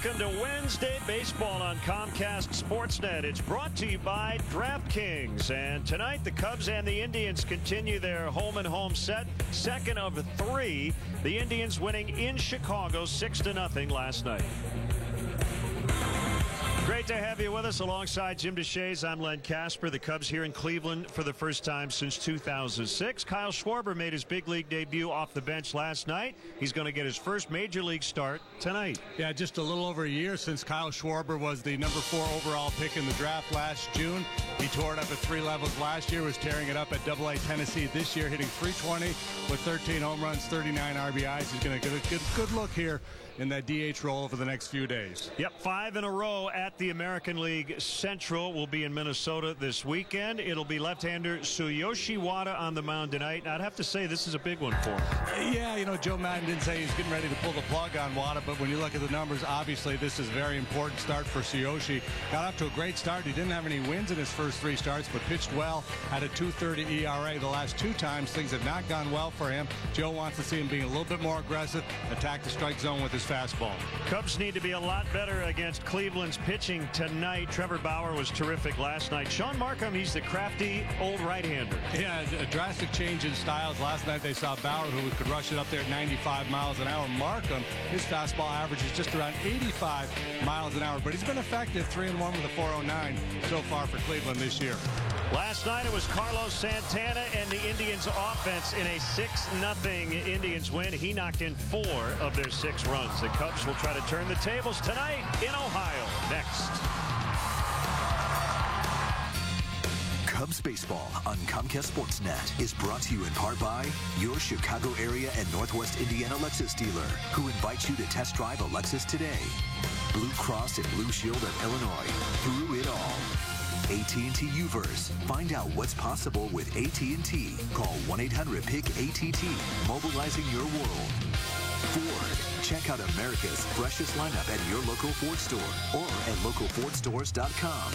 Welcome to Wednesday Baseball on Comcast Sportsnet. It's brought to you by DraftKings. And tonight, the Cubs and the Indians continue their home-and-home set. Second of three. The Indians winning in Chicago 6-0 last night. Great to have you with us alongside Jim Deshaies. I'm Len Casper. The Cubs here in Cleveland for the first time since 2006. Kyle Schwarber made his big league debut off the bench last night. He's going to get his first major league start tonight. Yeah, just a little over a year since Kyle Schwarber was the number 4 overall pick in the draft last June. He tore it up at 3 levels last year, was tearing it up at AA Tennessee this year, hitting .320 with 13 home runs, 39 RBIs. He's going to get a good look here in that DH role over the next few days. Yep, 5 in a row at the American League Central. Will be in Minnesota this weekend. It'll be left-hander Tsuyoshi Wada on the mound tonight. And I'd have to say this is a big one for him. Yeah, you know, Joe Madden didn't say he's getting ready to pull the plug on Wada, but when you look at the numbers, obviously this is a very important start for Tsuyoshi. Got off to a great start. He didn't have any wins in his first 3 starts, but pitched well, had a .230 ERA the last 2 times. Things have not gone well for him. Joe wants to see him being a little bit more aggressive, attack the strike zone with his fastball. Cubs need to be a lot better against Cleveland's pitching tonight. Trevor Bauer was terrific last night. Sean Markham, he's the crafty old right-hander. Yeah, a drastic change in styles. Last night they saw Bauer, who could rush it up there at 95 miles an hour. Markham, his fastball average is just around 85 miles an hour, but he's been effective, 3-1 with a 409 so far for Cleveland this year. Last night it was Carlos Santana and the Indians offense in a 6-0 Indians win. He knocked in 4 of their 6 runs. The Cubs will try to turn the tables tonight in Ohio. Next. Cubs baseball on Comcast Sportsnet is brought to you in part by your Chicago area and Northwest Indiana Lexus dealer, who invites you to test drive a Lexus today. Blue Cross and Blue Shield of Illinois, through it all. AT&T UVerse. Find out what's possible with AT&T. Call 1-800-PIC-ATT, mobilizing your world. Ford. Check out America's freshest lineup at your local Ford store or at localfordstores.com.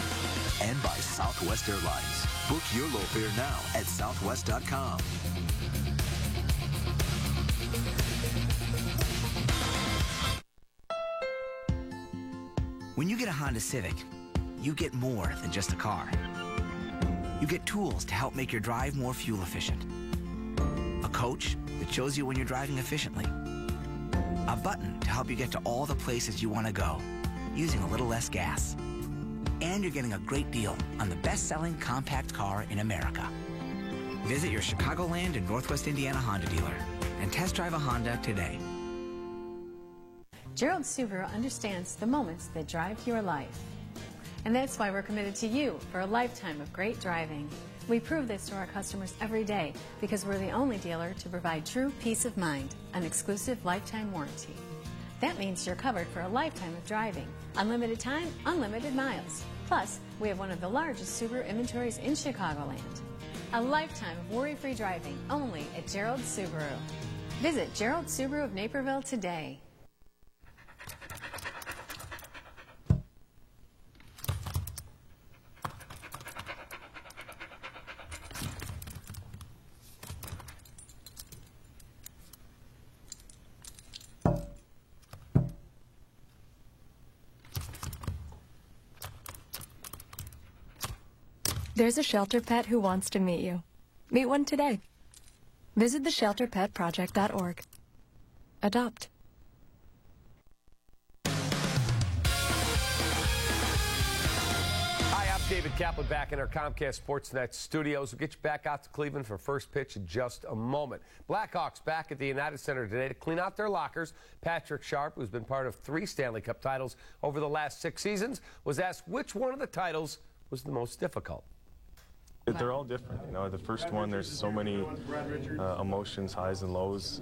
And by Southwest Airlines. Book your low fare now at southwest.com. When you get a Honda Civic, you get more than just a car. You get tools to help make your drive more fuel efficient. A coach that shows you when you're driving efficiently. A button to help you get to all the places you want to go, using a little less gas. And you're getting a great deal on the best-selling compact car in America. Visit your Chicagoland and Northwest Indiana Honda dealer and test drive a Honda today. Gerald Subaru understands the moments that drive your life. And that's why we're committed to you for a lifetime of great driving. We prove this to our customers every day because we're the only dealer to provide true peace of mind, an exclusive lifetime warranty. That means you're covered for a lifetime of driving, unlimited time, unlimited miles. Plus, we have one of the largest Subaru inventories in Chicagoland. A lifetime of worry-free driving only at Gerald Subaru. Visit Gerald Subaru of Naperville today. There's a shelter pet who wants to meet you. Meet one today. Visit theshelterpetproject.org. Adopt. Hi, I'm David Kaplan back in our Comcast Sportsnet studios. We'll get you back out to Cleveland for first pitch in just a moment. Blackhawks back at the United Center today to clean out their lockers. Patrick Sharp, who's been part of 3 Stanley Cup titles over the last 6 seasons, was asked which one of the titles was the most difficult. They're all different. You know, the first one, there's so many emotions, highs and lows.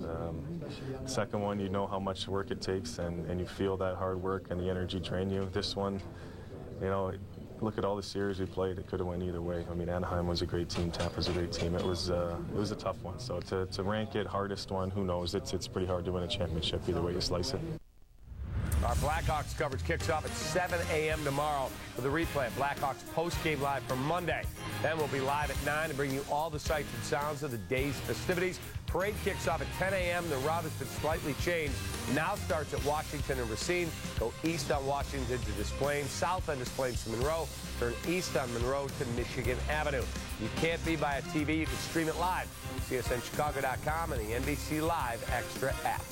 Second one, you know how much work it takes, and you feel that hard work and the energy drain you. This one, you know, look at all the series we played. It could have went either way. I mean, Anaheim was a great team. Tampa was a great team. It was a tough one. So to rank it, hardest one, who knows? It's pretty hard to win a championship either way you slice it. Our Blackhawks coverage kicks off at 7 a.m. tomorrow with a replay of Blackhawks post-game live from Monday. Then we'll be live at 9 to bring you all the sights and sounds of the day's festivities. parade kicks off at 10 a.m. The route has been slightly changed. Now starts at Washington and Racine. Go east on Washington to Des Plaines, south on Des Plaines to Monroe, turn east on Monroe to Michigan Avenue. You can't be by a TV. You can stream it live. CSNChicago.com and the NBC Live Extra app.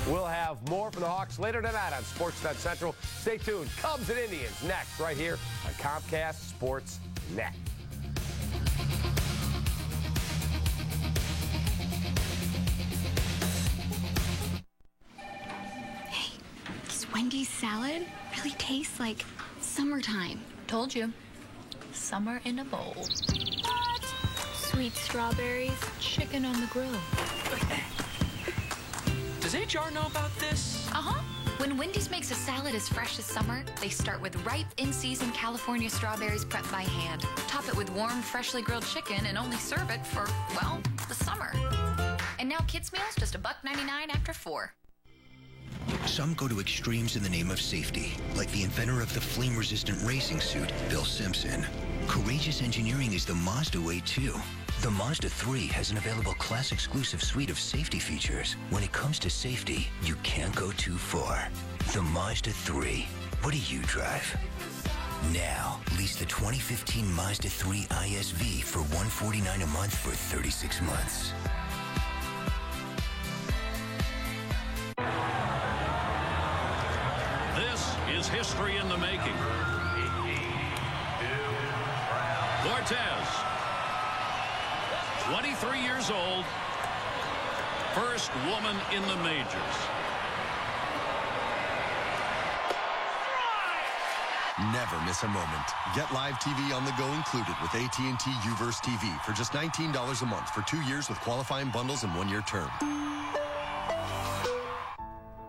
We'll have more from the Hawks later tonight on Sportsnet Central. Stay tuned. Cubs and Indians next right here on Comcast Sports Net. Hey, does Wendy's salad really taste like summertime? Told you. Summer in a bowl. What? Sweet strawberries, chicken on the grill. Does HR know about this? Uh-huh. When Wendy's makes a salad as fresh as summer, they start with ripe, in-season California strawberries prepped by hand. Top it with warm, freshly grilled chicken and only serve it for, well, the summer. And now kids' meals just $1.99 after 4. Some go to extremes in the name of safety, like the inventor of the flame-resistant racing suit, Bill Simpson. Courageous engineering is the Mazda way, too. The Mazda 3 has an available class-exclusive suite of safety features. When it comes to safety, you can't go too far. The Mazda 3. What do you drive? Now, lease the 2015 Mazda 3 ISV for $149 a month for 36 months. This is history in the making. Cortez, 23 years old, first woman in the majors. Never miss a moment. Get live TV on the go included with AT&T Uverse TV for just $19 a month for 2 years with qualifying bundles and 1-year term.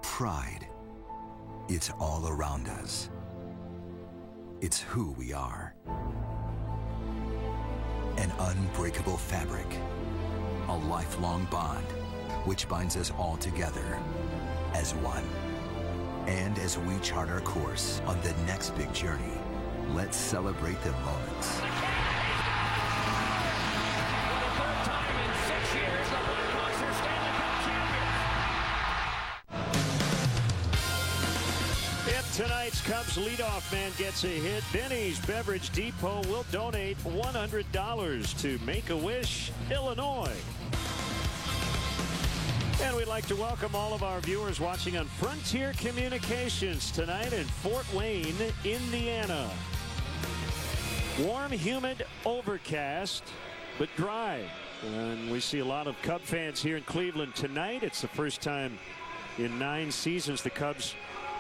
Pride. It's all around us. It's who we are. An unbreakable fabric. A lifelong bond which binds us all together as one. And as we chart our course on the next big journey, let's celebrate the moments. Tonight's Cubs leadoff man gets a hit. Benny's Beverage Depot will donate $100 to Make-A-Wish, Illinois. And we'd like to welcome all of our viewers watching on Frontier Communications tonight in Fort Wayne, Indiana. Warm, humid, overcast, but dry. And we see a lot of Cub fans here in Cleveland tonight. It's the first time in 9 seasons the Cubs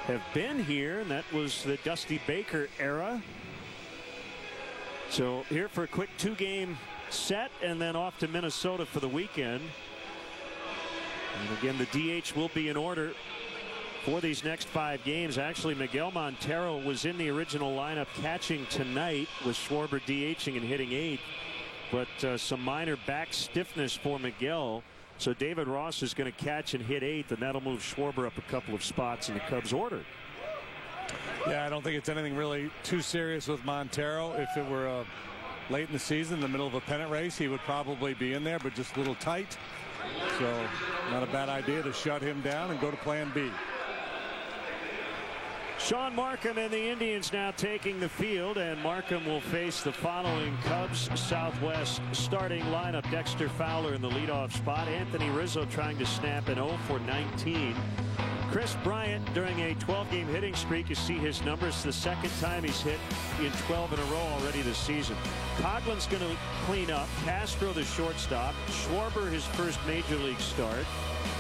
have been here, and that was the Dusty Baker era. So here for a quick 2-game set and then off to Minnesota for the weekend. And again, the DH will be in order for these next 5 games. Actually, Miguel Montero was in the original lineup catching tonight with Schwarber DHing and hitting 8th, but some minor back stiffness for Miguel. So David Ross is going to catch and hit 8th, and that'll move Schwarber up a couple of spots in the Cubs order. Yeah, I don't think it's anything really too serious with Montero. If it were late in the season, in the middle of a pennant race, he would probably be in there, but just a little tight. So not a bad idea to shut him down and go to plan B. Sean Markham and the Indians now taking the field, and Markham will face the following Cubs Southwest starting lineup. Dexter Fowler in the leadoff spot. Anthony Rizzo trying to snap an 0 for 19. Chris Bryant during a 12-game hitting streak. You see his numbers. The second time he's hit in 12 in a row already this season. Coughlin's going to clean up. Castro the shortstop. Schwarber his first major league start.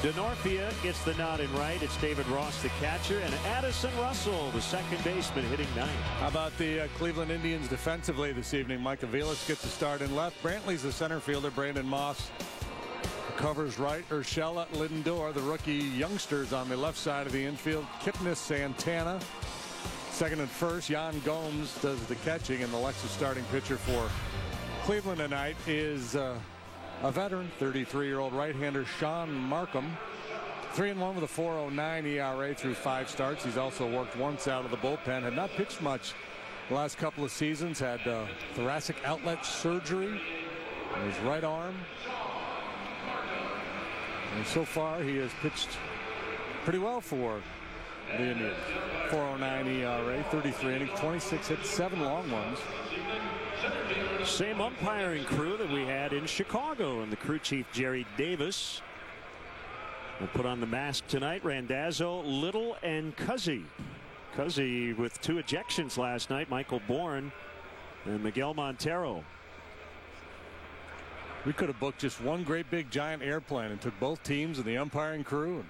Denorfia gets the nod in right. It's David Ross, the catcher, and Addison Russell, the second baseman, hitting 9th. How about the Cleveland Indians defensively this evening? Mike Aviles gets a start in left. Brantley's the center fielder. Brandon Moss covers right. Urshela, Lindor, the rookie youngsters on the left side of the infield. Kipnis, Santana. Second and first, Yan Gomes does the catching, and the Lexus starting pitcher for Cleveland tonight is a veteran, 33-year-old right-hander Sean Markham. 3-1 with a 4.09 ERA through 5 starts. He's also worked once out of the bullpen. Had not pitched much the last couple of seasons. Had thoracic outlet surgery on his right arm. And so far, he has pitched pretty well for the Indians. 4.09 ERA, 33 innings, 26 hits, 7 long ones. Same umpiring crew that we had in Chicago, and the crew chief Jerry Davis will put on the mask tonight. Randazzo, Little, and Cuzzy. Cuzzy with 2 ejections last night. Michael Bourne and Miguel Montero. We could have booked just one great big giant airplane and took both teams and the umpiring crew and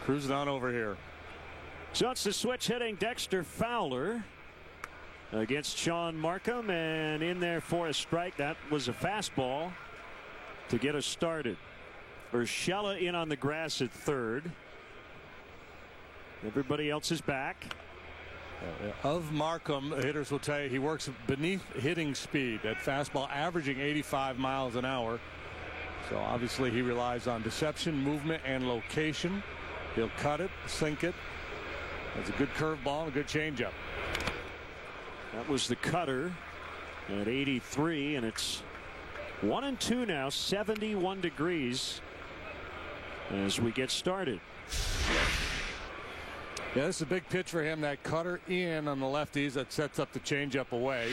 cruising on over here. So it's the switch hitting Dexter Fowler against Sean Markham, and in there for a strike. That was a fastball to get us started. Urshela in on the grass at third. Everybody else is back. Of Markham, hitters will tell you he works beneath hitting speed. That fastball averaging 85 miles an hour. So obviously he relies on deception, movement, and location. He'll cut it, sink it. That's a good curveball and a good changeup. That was the cutter at 83, and it's 1-2 now, 71 degrees as we get started. Yeah, this is a big pitch for him. That cutter in on the lefties that sets up the changeup away.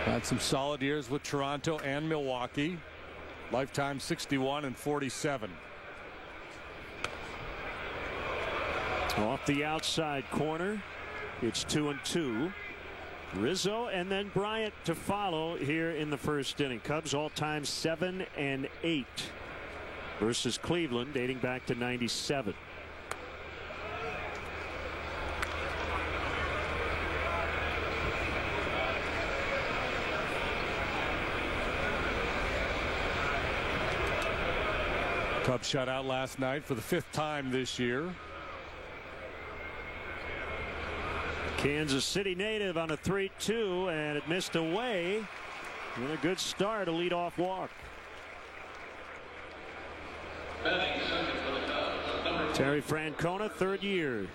Had some solid years with Toronto and Milwaukee. Lifetime 61 and 47. Off the outside corner. It's 2-2. Rizzo and then Bryant to follow here in the first inning. Cubs all-time 7-8 versus Cleveland, dating back to '97. Cubs shut out last night for the 5th time this year. Kansas City native on a 3-2, and it missed away. And a good start, a leadoff walk. Terry Francona, 3rd year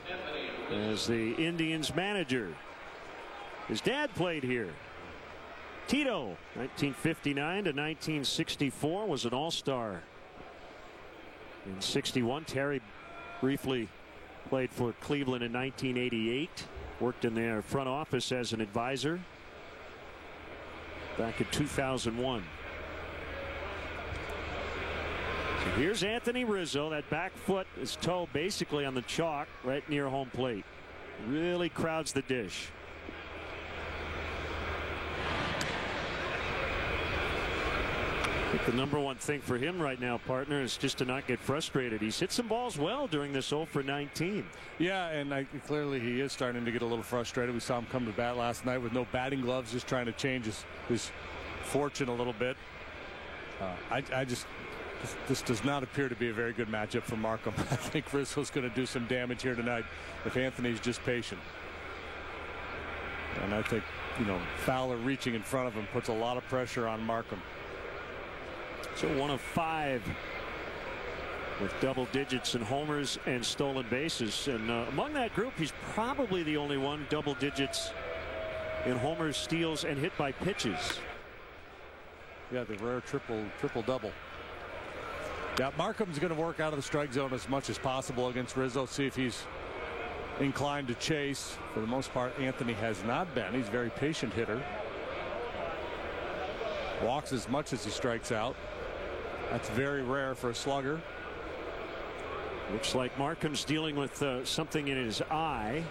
as the Indians manager. His dad played here. Tito, 1959 to 1964, was an all-star. In '61, Terry briefly played for Cleveland in 1988. Worked in their front office as an advisor back in 2001. So here's Anthony Rizzo. That back foot, his toe basically on the chalk right near home plate. Really crowds the dish. I think the number one thing for him right now, partner, is just to not get frustrated. He's hit some balls well during this 0 for 19. Yeah, and clearly he is starting to get a little frustrated. We saw him come to bat last night with no batting gloves, just trying to change his fortune a little bit. This does not appear to be a very good matchup for Markham. I think Rizzo's going to do some damage here tonight if Anthony's just patient. And I think, Fowler reaching in front of him puts a lot of pressure on Markham. So 1 of 5 with double digits in homers and stolen bases. And among that group, he's probably the only one double digits in homers, steals, and hit by pitches. Yeah, the rare triple double. Yeah, Markham's going to work out of the strike zone as much as possible against Rizzo. See if he's inclined to chase. For the most part, Anthony has not been. He's a very patient hitter. Walks as much as he strikes out. That's very rare for a slugger. Looks like Markham's dealing with something in his eye.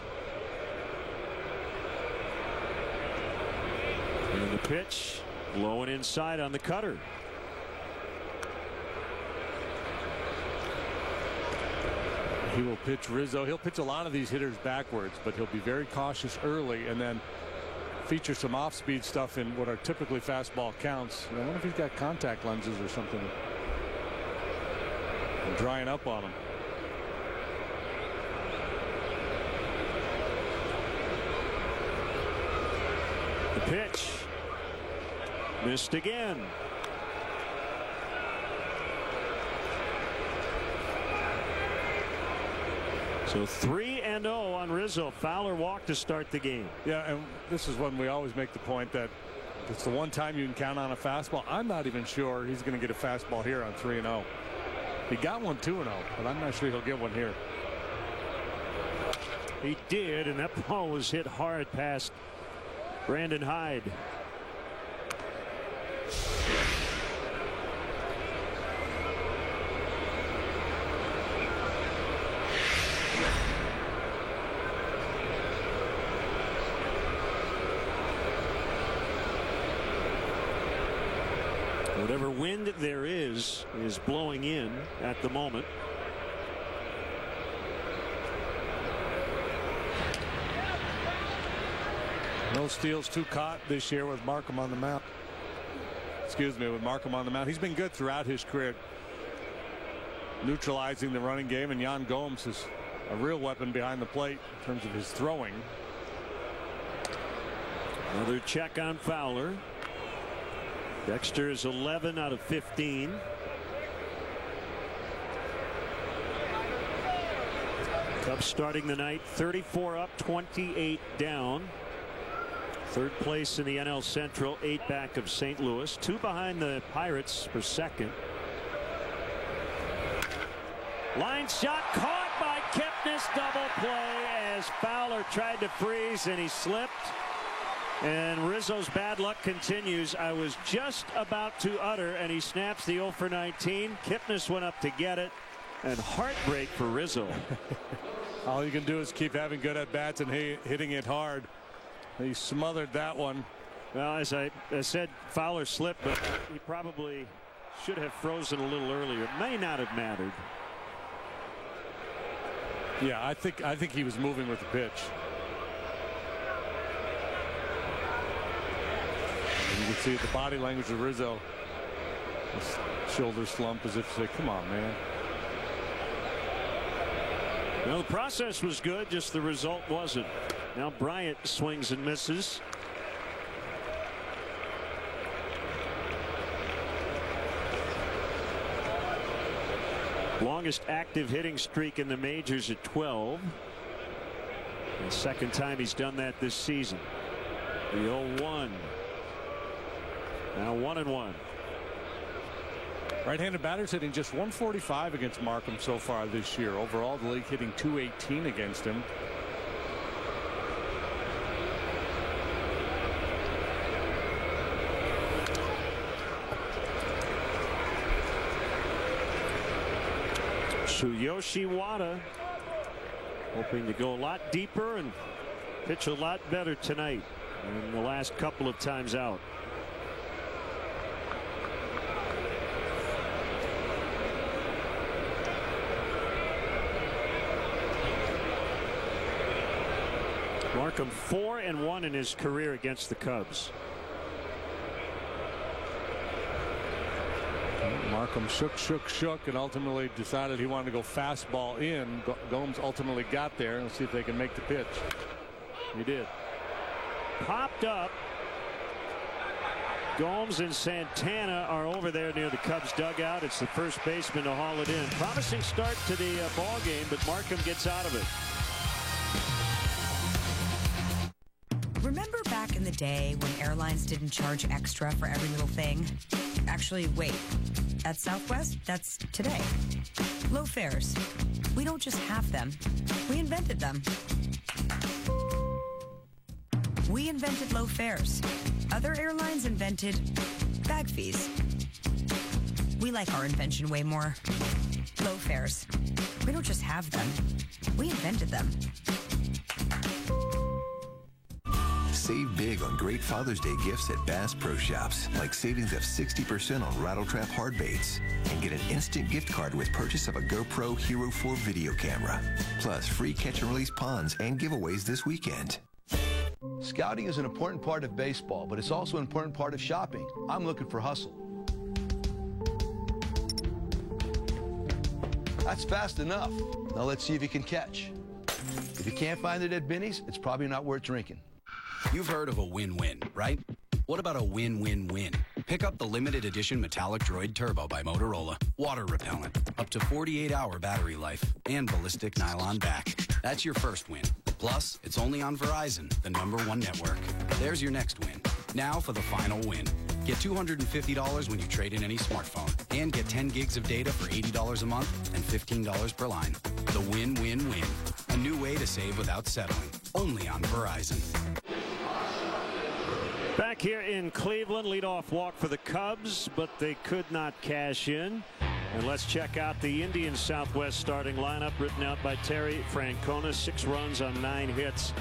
And the pitch low and inside on the cutter. He will pitch Rizzo. He'll pitch a lot of these hitters backwards, but he'll be very cautious early and then feature some off-speed stuff in what are typically fastball counts. I wonder if he's got contact lenses or something drying up on him. The pitch missed again. So 3-0 on Rizzo. Fowler walked to start the game. Yeah, and this is when we always make the point that It's the one time you can count on a fastball. I'm not even sure he's going to get a fastball here on 3-0. He got one 2-0, but I'm not sure he'll get one here. He did, and that ball was hit hard past Brandon Hyde. Whatever wind there is blowing in at the moment. No steals, 2 caught this year with Markham on the mound. With Markham on the mound. He's been good throughout his career, neutralizing the running game, and Yan Gomes is a real weapon behind the plate in terms of his throwing. Another check on Fowler. Dexter is 11 out of 15. Cubs starting the night 34 up, 28 down. Third place in the NL Central, 8 back of St. Louis, 2 behind the Pirates for second. Line shot caught by Kipnis, double play as Fowler tried to freeze and he slipped. And Rizzo's bad luck continues. I was just about to utter, and he snaps the 0 for 19. Kipnis went up to get it, and heartbreak for Rizzo. All you can do is keep having good at-bats and hitting it hard. He smothered that one. Well, as I said, Fowler slipped, but he probably should have frozen a little earlier. It may not have mattered. Yeah, I think he was moving with the pitch. You can see the body language of Rizzo. His shoulder slump as if to say, come on, man. Well, the process was good, just the result wasn't. Now Bryant swings and misses. Longest active hitting streak in the majors at 12. The second time he's done that this season. The 0-1. Now 1-1. Right-handed batters hitting just 145 against Markham so far this year. Overall, the league hitting 218 against him. Tsuyoshi Wada hoping to go a lot deeper and pitch a lot better tonight than the last couple of times out. Markham 4-1 in his career against the Cubs. Markham shook, and ultimately decided he wanted to go fastball in. Gomes ultimately got there. Let's see if they can make the pitch. He did. Popped up. Gomes and Santana are over there near the Cubs dugout. It's the first baseman to haul it in. Promising start to the ball game, but Markham gets out of it. Remember back in the day when airlines didn't charge extra for every little thing? Actually, wait. At Southwest, that's today. Low fares. We don't just have them. We invented them. We invented low fares. Other airlines invented bag fees. We like our invention way more. Low fares. We don't just have them. We invented them. Save big on great Father's Day gifts at Bass Pro Shops, like savings of 60% on Rattletrap hard baits, and get an instant gift card with purchase of a GoPro Hero 4 video camera. Plus, free catch and release ponds and giveaways this weekend. Scouting is an important part of baseball, but it's also an important part of shopping. I'm looking for hustle. That's fast enough. Now let's see if you can catch. If you can't find it at Binny's, it's probably not worth drinking. You've heard of a win-win, right? What about a win-win-win? Pick up the limited edition Metallic Droid Turbo by Motorola. Water repellent, up to 48-hour battery life, and ballistic nylon back. That's your first win. Plus, it's only on Verizon, the #1 network. There's your next win. Now for the final win. Get $250 when you trade in any smartphone and get 10 gigs of data for $80 a month and $15 per line. The win-win-win. A new way to save without settling. Only on Verizon. Back here in Cleveland, leadoff walk for the Cubs, but they could not cash in. And let's check out the Indians Southwest starting lineup written out by Terry Francona. 6 runs on 9 hits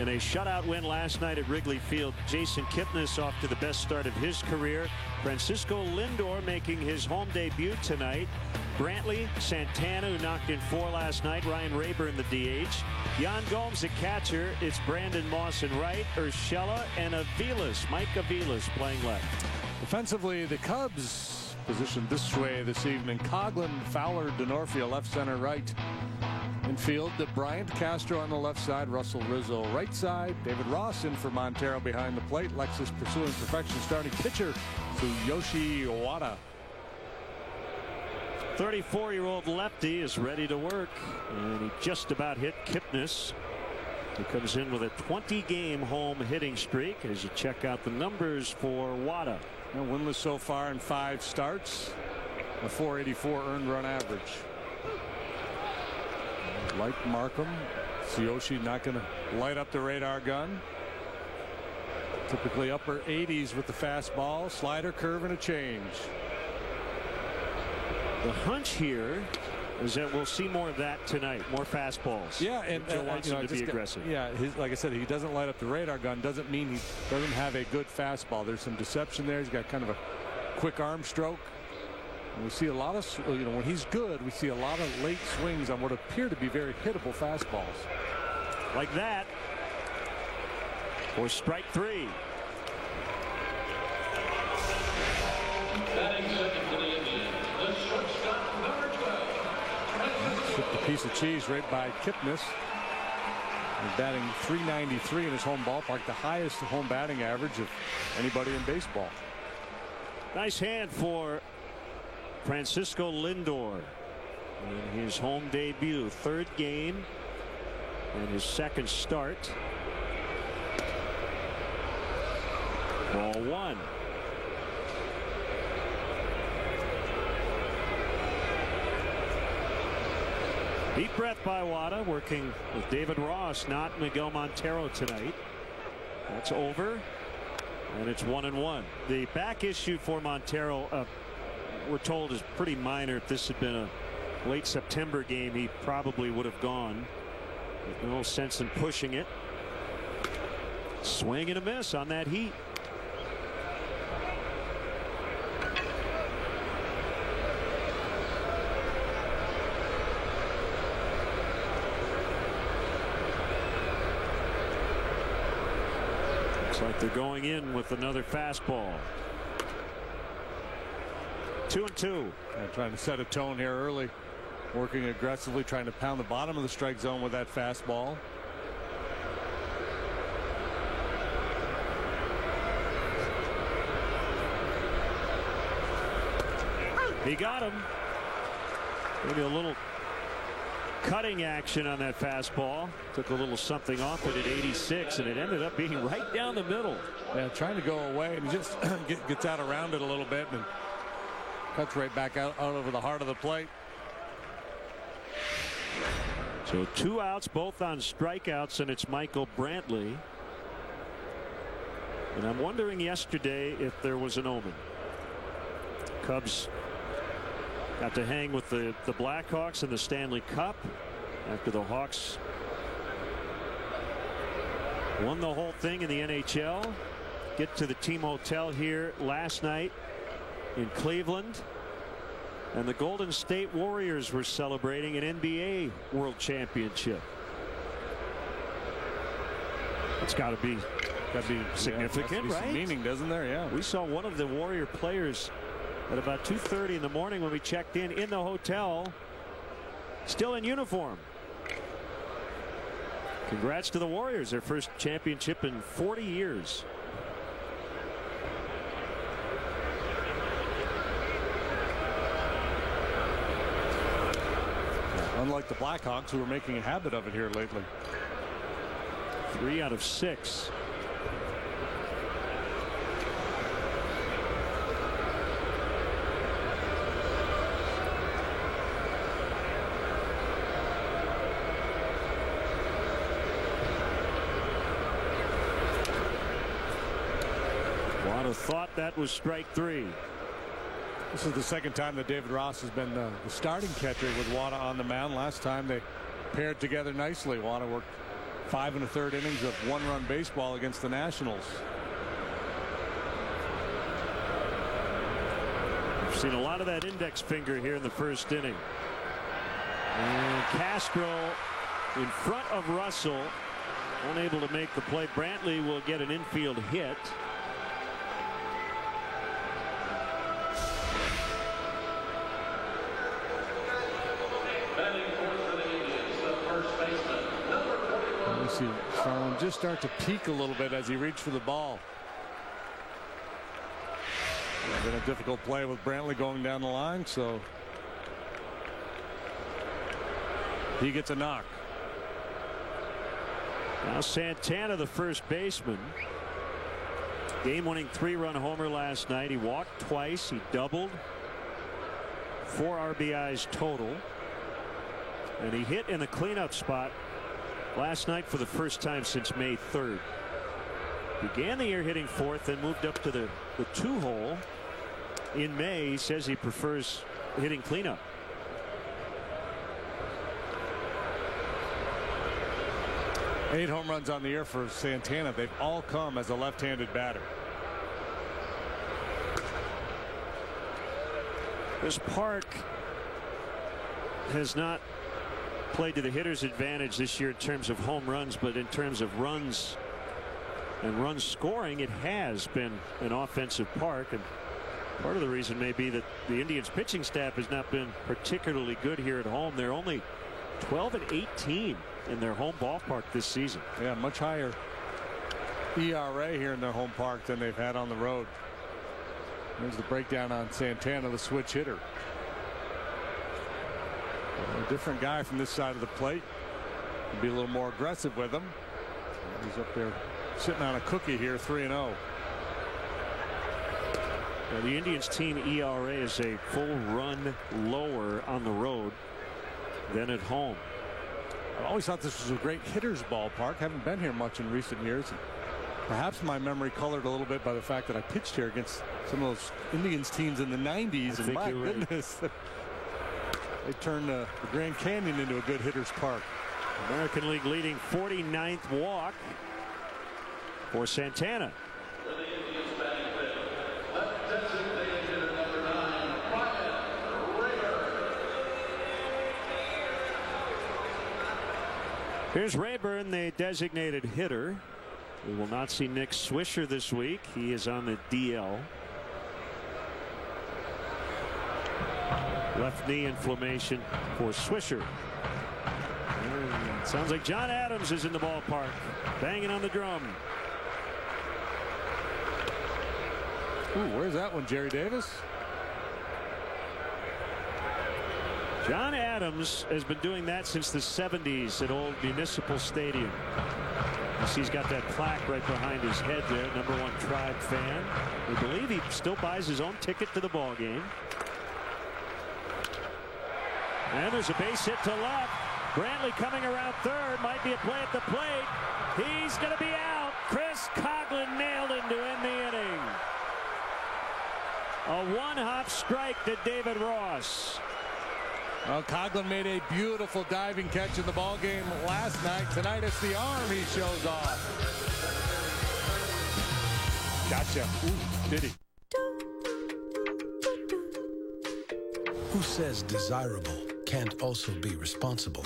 in a shutout win last night at Wrigley Field. Jason Kipnis off to the best start of his career. Francisco Lindor making his home debut tonight. Brantley, Santana, who knocked in 4 last night. Ryan Rayburn, the DH. Yan Gomes, the catcher. It's Brandon Moss in right. Urshela and Aviles. Mike Aviles playing left. Defensively, the Cubs positioned this way this evening. Coghlan, Fowler, Denorfia, left, center, right. Infield, Bryant, Castro on the left side, Russell Rizzo right side, David Ross in for Montero behind the plate, Lexus pursuing perfection, starting pitcher Tsuyoshi Wada. 34-year-old lefty is ready to work, and he just about hit Kipnis. He comes in with a 20-game home hitting streak as you check out the numbers for Wada. Now, winless so far in 5 starts, a .484 earned run average. Like Markham, Tsuyoshi not going to light up the radar gun. Typically upper 80s with the fastball, slider, curve, and a change. The hunch here is that we'll see more of that tonight, more fastballs. Yeah, and Joe wants him to be aggressive. Like I said, he doesn't light up the radar gun. Doesn't mean he doesn't have a good fastball. There's some deception there. He's got kind of a quick arm stroke. And we see a lot of, when he's good, we see a lot of late swings on what appear to be very hittable fastballs. Like that. For strike 3. Batting second for the Indians, the shortstop, number 12. Shipped a piece of cheese right by Kipnis. He's batting .393 in his home ballpark, the highest home batting average of anybody in baseball. Nice hand for Francisco Lindor in his home debut, 3rd game and his 2nd start. Ball 1. Deep breath by Wada, working with David Ross, not Miguel Montero tonight. That's over, and it's 1-1. The back issue for Montero, we're told, is pretty minor. If this had been a late September game, he probably would have gone. There's no sense in pushing it. Swing and a miss on that heat. Like they're going in with another fastball. 2-2. Trying to set a tone here early, working aggressively, trying to pound the bottom of the strike zone with that fastball. He got him. Maybe a little cutting action on that fastball. Took a little something off it at 86, and it ended up being right down the middle. Yeah, trying to go away, and he just gets out around it a little bit and cuts right back out over the heart of the plate. So 2 outs, both on strikeouts, and it's Michael Brantley. And I'm wondering yesterday if there was an omen. Cubs got to hang with the Blackhawks in the Stanley Cup after the Hawks won the whole thing in the NHL. Get to the team hotel here last night in Cleveland, and the Golden State Warriors were celebrating an NBA World Championship. It's got to be significant, right? Some meaning, doesn't there? Yeah. We saw one of the Warrior players at about 2:30 in the morning when we checked in the hotel, still in uniform. Congrats to the Warriors, their first championship in 40 years. Unlike the Blackhawks, who are making a habit of it here lately. 3 out of 6. So thought that was strike 3. This is the second time that David Ross has been the starting catcher with Wada on the mound. Last time they paired together nicely. Wada worked 5 1/3 innings of one-run baseball against the Nationals. We've seen a lot of that index finger here in the first inning. And Castro in front of Russell, unable to make the play. Brantley will get an infield hit. You see Farland just start to peak a little bit as he reached for the ball. It's been a difficult play with Brantley going down the line, so he gets a knock. Now Santana, the first baseman. Game-winning 3-run homer last night. He walked twice. He doubled. 4 RBIs total. And he hit in the cleanup spot last night for the first time since May 3rd. Began the year hitting 4th and moved up to the 2-hole in May. He says he prefers hitting cleanup. Eight home runs on the year for Santana. They've all come as a left-handed batter. This park has not played to the hitter's advantage this year in terms of home runs, but in terms of runs and run scoring, it has been an offensive park. And part of the reason may be that the Indians pitching staff has not been particularly good here at home. They're only 12-18 in their home ballpark this season. Yeah, much higher ERA here in their home park than they've had on the road. There's the breakdown on Santana, the switch hitter. A different guy from this side of the plate. Be a little more aggressive with him. He's up there sitting on a cookie here, 3-0. The Indians team ERA is a full run lower on the road than at home. I always thought this was a great hitter's ballpark. Haven't been here much in recent years. Perhaps my memory colored a little bit by the fact that I pitched here against some of those Indians teams in the 90s. And my goodness, they turned the Grand Canyon into a good hitter's park. American League leading 49th walk for Santana. Here's Rayburn, the designated hitter. We will not see Nick Swisher this week. He is on the DL. Left knee inflammation for Swisher. Sounds like John Adams is in the ballpark, banging on the drum. Ooh, where's that one, Jerry Davis? John Adams has been doing that since the 70s at Old Municipal Stadium. He's got that plaque right behind his head there, #1 Tribe fan. We believe he still buys his own ticket to the ball game. And there's a base hit to left. Brantley coming around third. Might be a play at the plate. He's going to be out. Chris Coghlan nailed him to end the inning. A one-hop strike to David Ross. Well, Coghlan made a beautiful diving catch in the ball game last night. Tonight it's the arm he shows off. Gotcha. Ooh, did he? Who says desirable can't also be responsible?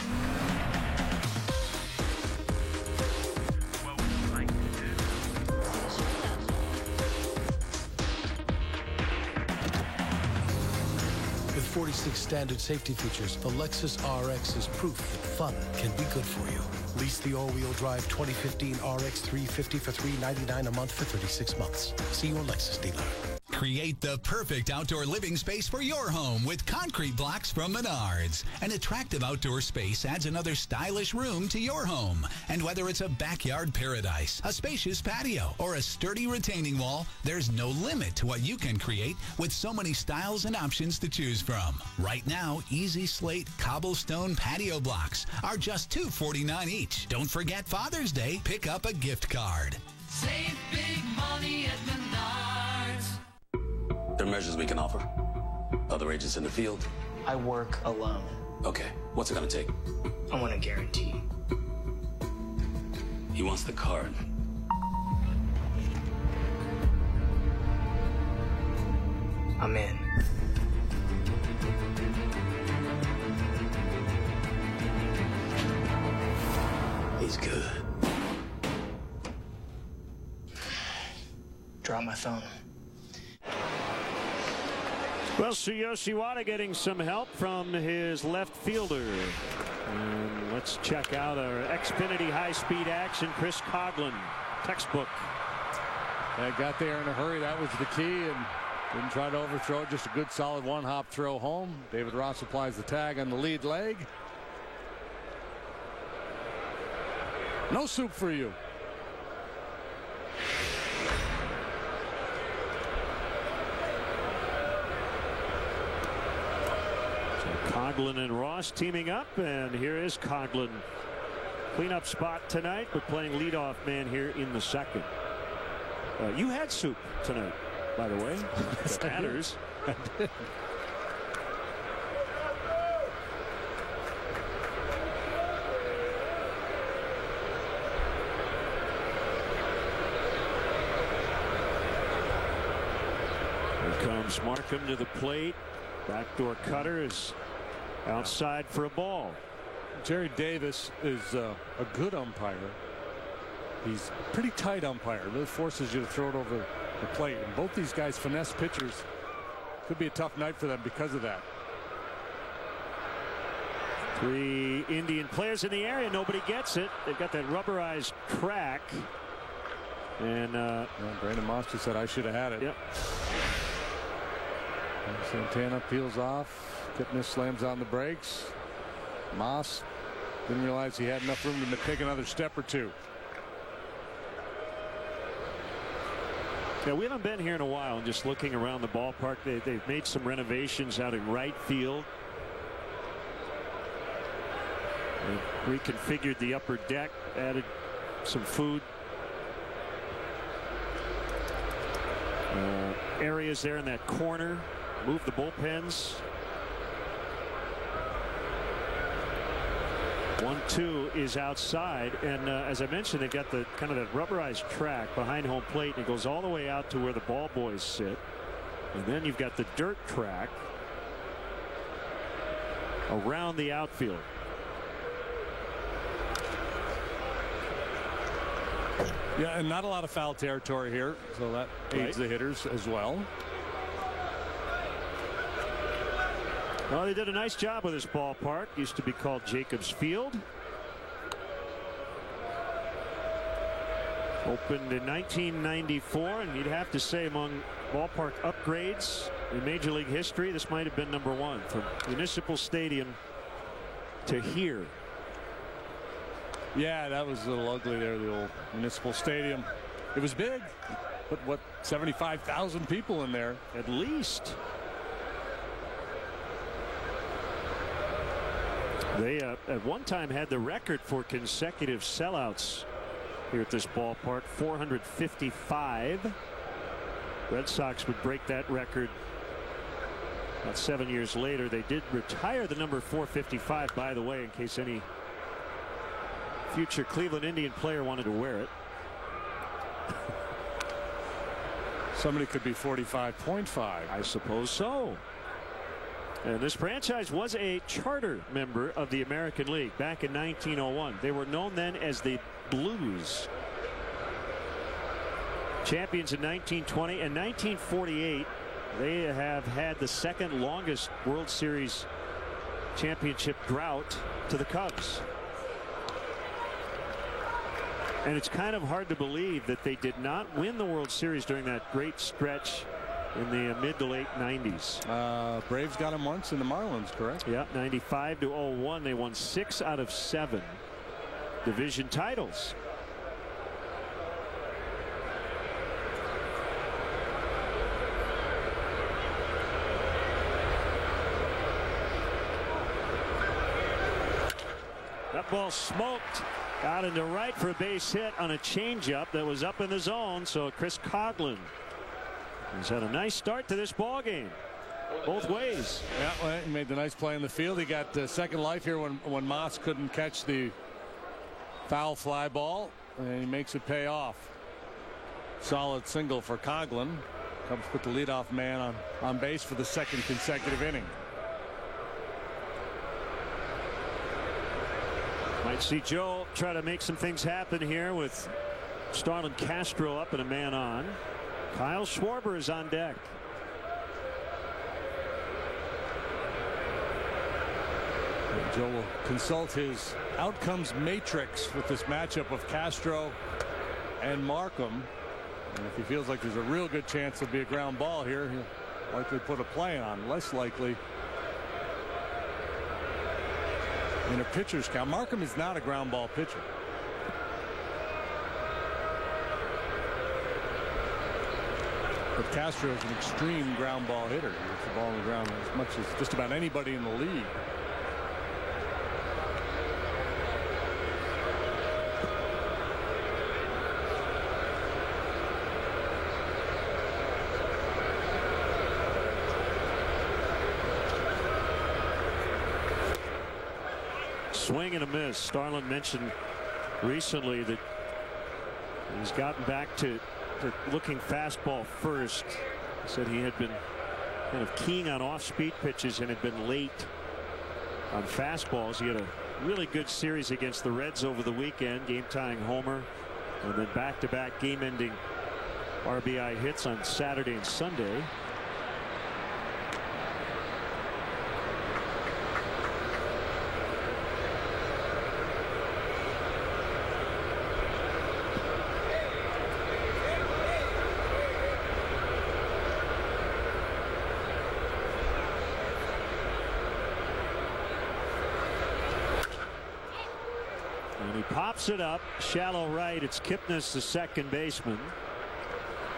With 46 standard safety features, the Lexus RX is proof that fun can be good for you. Lease the all-wheel drive 2015 RX 350 for $399 a month for 36 months. See your Lexus dealer. Create the perfect outdoor living space for your home with concrete blocks from Menards. An attractive outdoor space adds another stylish room to your home. And whether it's a backyard paradise, a spacious patio, or a sturdy retaining wall, there's no limit to what you can create with so many styles and options to choose from. Right now, Easy Slate cobblestone patio blocks are just $249 each. Don't forget Father's Day, pick up a gift card. Save big money at Menards. There are measures we can offer. Other agents in the field. I work alone. Okay, what's it gonna take? I want a guarantee. He wants the card. I'm in. He's good. Drop my phone. Well, Tsuyoshi Wada getting some help from his left fielder. And let's check out our Xfinity high-speed action. Chris Coghlan, textbook. Got there in a hurry. That was the key, and didn't try to overthrow. Just a good, solid one-hop throw home. David Ross applies the tag on the lead leg. No soup for you. Coghlan and Ross teaming up, and here is Coghlan. Cleanup spot tonight, but playing leadoff man here in the second. You had soup tonight, by the way. Yes, the batters. I did. Here comes Markham to the plate. Backdoor cutter is outside for a ball. Jerry Davis is a good umpire. He's a pretty tight umpire. Really forces you to throw it over the plate. And both these guys finesse pitchers. Could be a tough night for them because of that. 3 Indian players in the area. Nobody gets it. They've got that rubberized track. And Brandon Moss just said, I should have had it. Yep. And Santana peels off. Kipnis slams on the brakes. Moss didn't realize he had enough room to take another step or two. Yeah, we haven't been here in a while. And just looking around the ballpark, they've made some renovations out in right field. They reconfigured the upper deck, added some food areas there in that corner. Moved the bullpens. 1-2 is outside, and as I mentioned, they've got the kind of that rubberized track behind home plate, and it goes all the way out to where the ball boys sit. And then you've got the dirt track around the outfield. Yeah, and not a lot of foul territory here, so that aids the hitters as well. Well, they did a nice job with this ballpark. Used to be called Jacobs Field. Opened in 1994, and you'd have to say among ballpark upgrades in Major League history, this might have been #1 from Municipal Stadium to here. Yeah, that was a little ugly there, the old Municipal Stadium. It was big, but what, 75,000 people in there at least. They at one time had the record for consecutive sellouts here at this ballpark, 455. Red Sox would break that record about 7 years later. They did retire the number 455, by the way, in case any future Cleveland Indian player wanted to wear it. Somebody could be 45.5. I suppose so. And this franchise was a charter member of the American League back in 1901. They were known then as the Blues. Champions in 1920 and 1948. They have had the second longest World Series championship drought to the Cubs. And it's kind of hard to believe that they did not win the World Series during that great stretch in the mid to late 90s. Braves got him once in the Marlins, correct? Yeah, 95 to 01. They won 6 out of 7 division titles. That ball smoked out into right for a base hit on a changeup that was up in the zone. So Chris Coghlan He's had a nice start to this ball game. Both ways. Yeah, well, he made the nice play in the field. He got second life here when Moss couldn't catch the foul fly ball, and he makes it pay off. Solid single for Coghlan. Cubs put the leadoff man on base for the second consecutive inning. Might see Joe try to make some things happen here with Starlin Castro up and a man on. Kyle Schwarber is on deck. Joe will consult his outcomes matrix with this matchup of Castro and Markham. And if he feels like there's a real good chance there'll be a ground ball here, he'll likely put a play on. Less likely in a pitcher's count. Markham is not a ground ball pitcher. But Castro is an extreme ground ball hitter. He hits the ball on the ground as much as just about anybody in the league. Swing and a miss. Starlin mentioned recently that he's gotten back to looking fastball first. He said he had been kind of keying on off-speed pitches and had been late on fastballs. He had a really good series against the Reds over the weekend, game-tying homer, and then back-to-back game-ending RBI hits on Saturday and Sunday. Pops it up shallow right. It's Kipnis, the second baseman,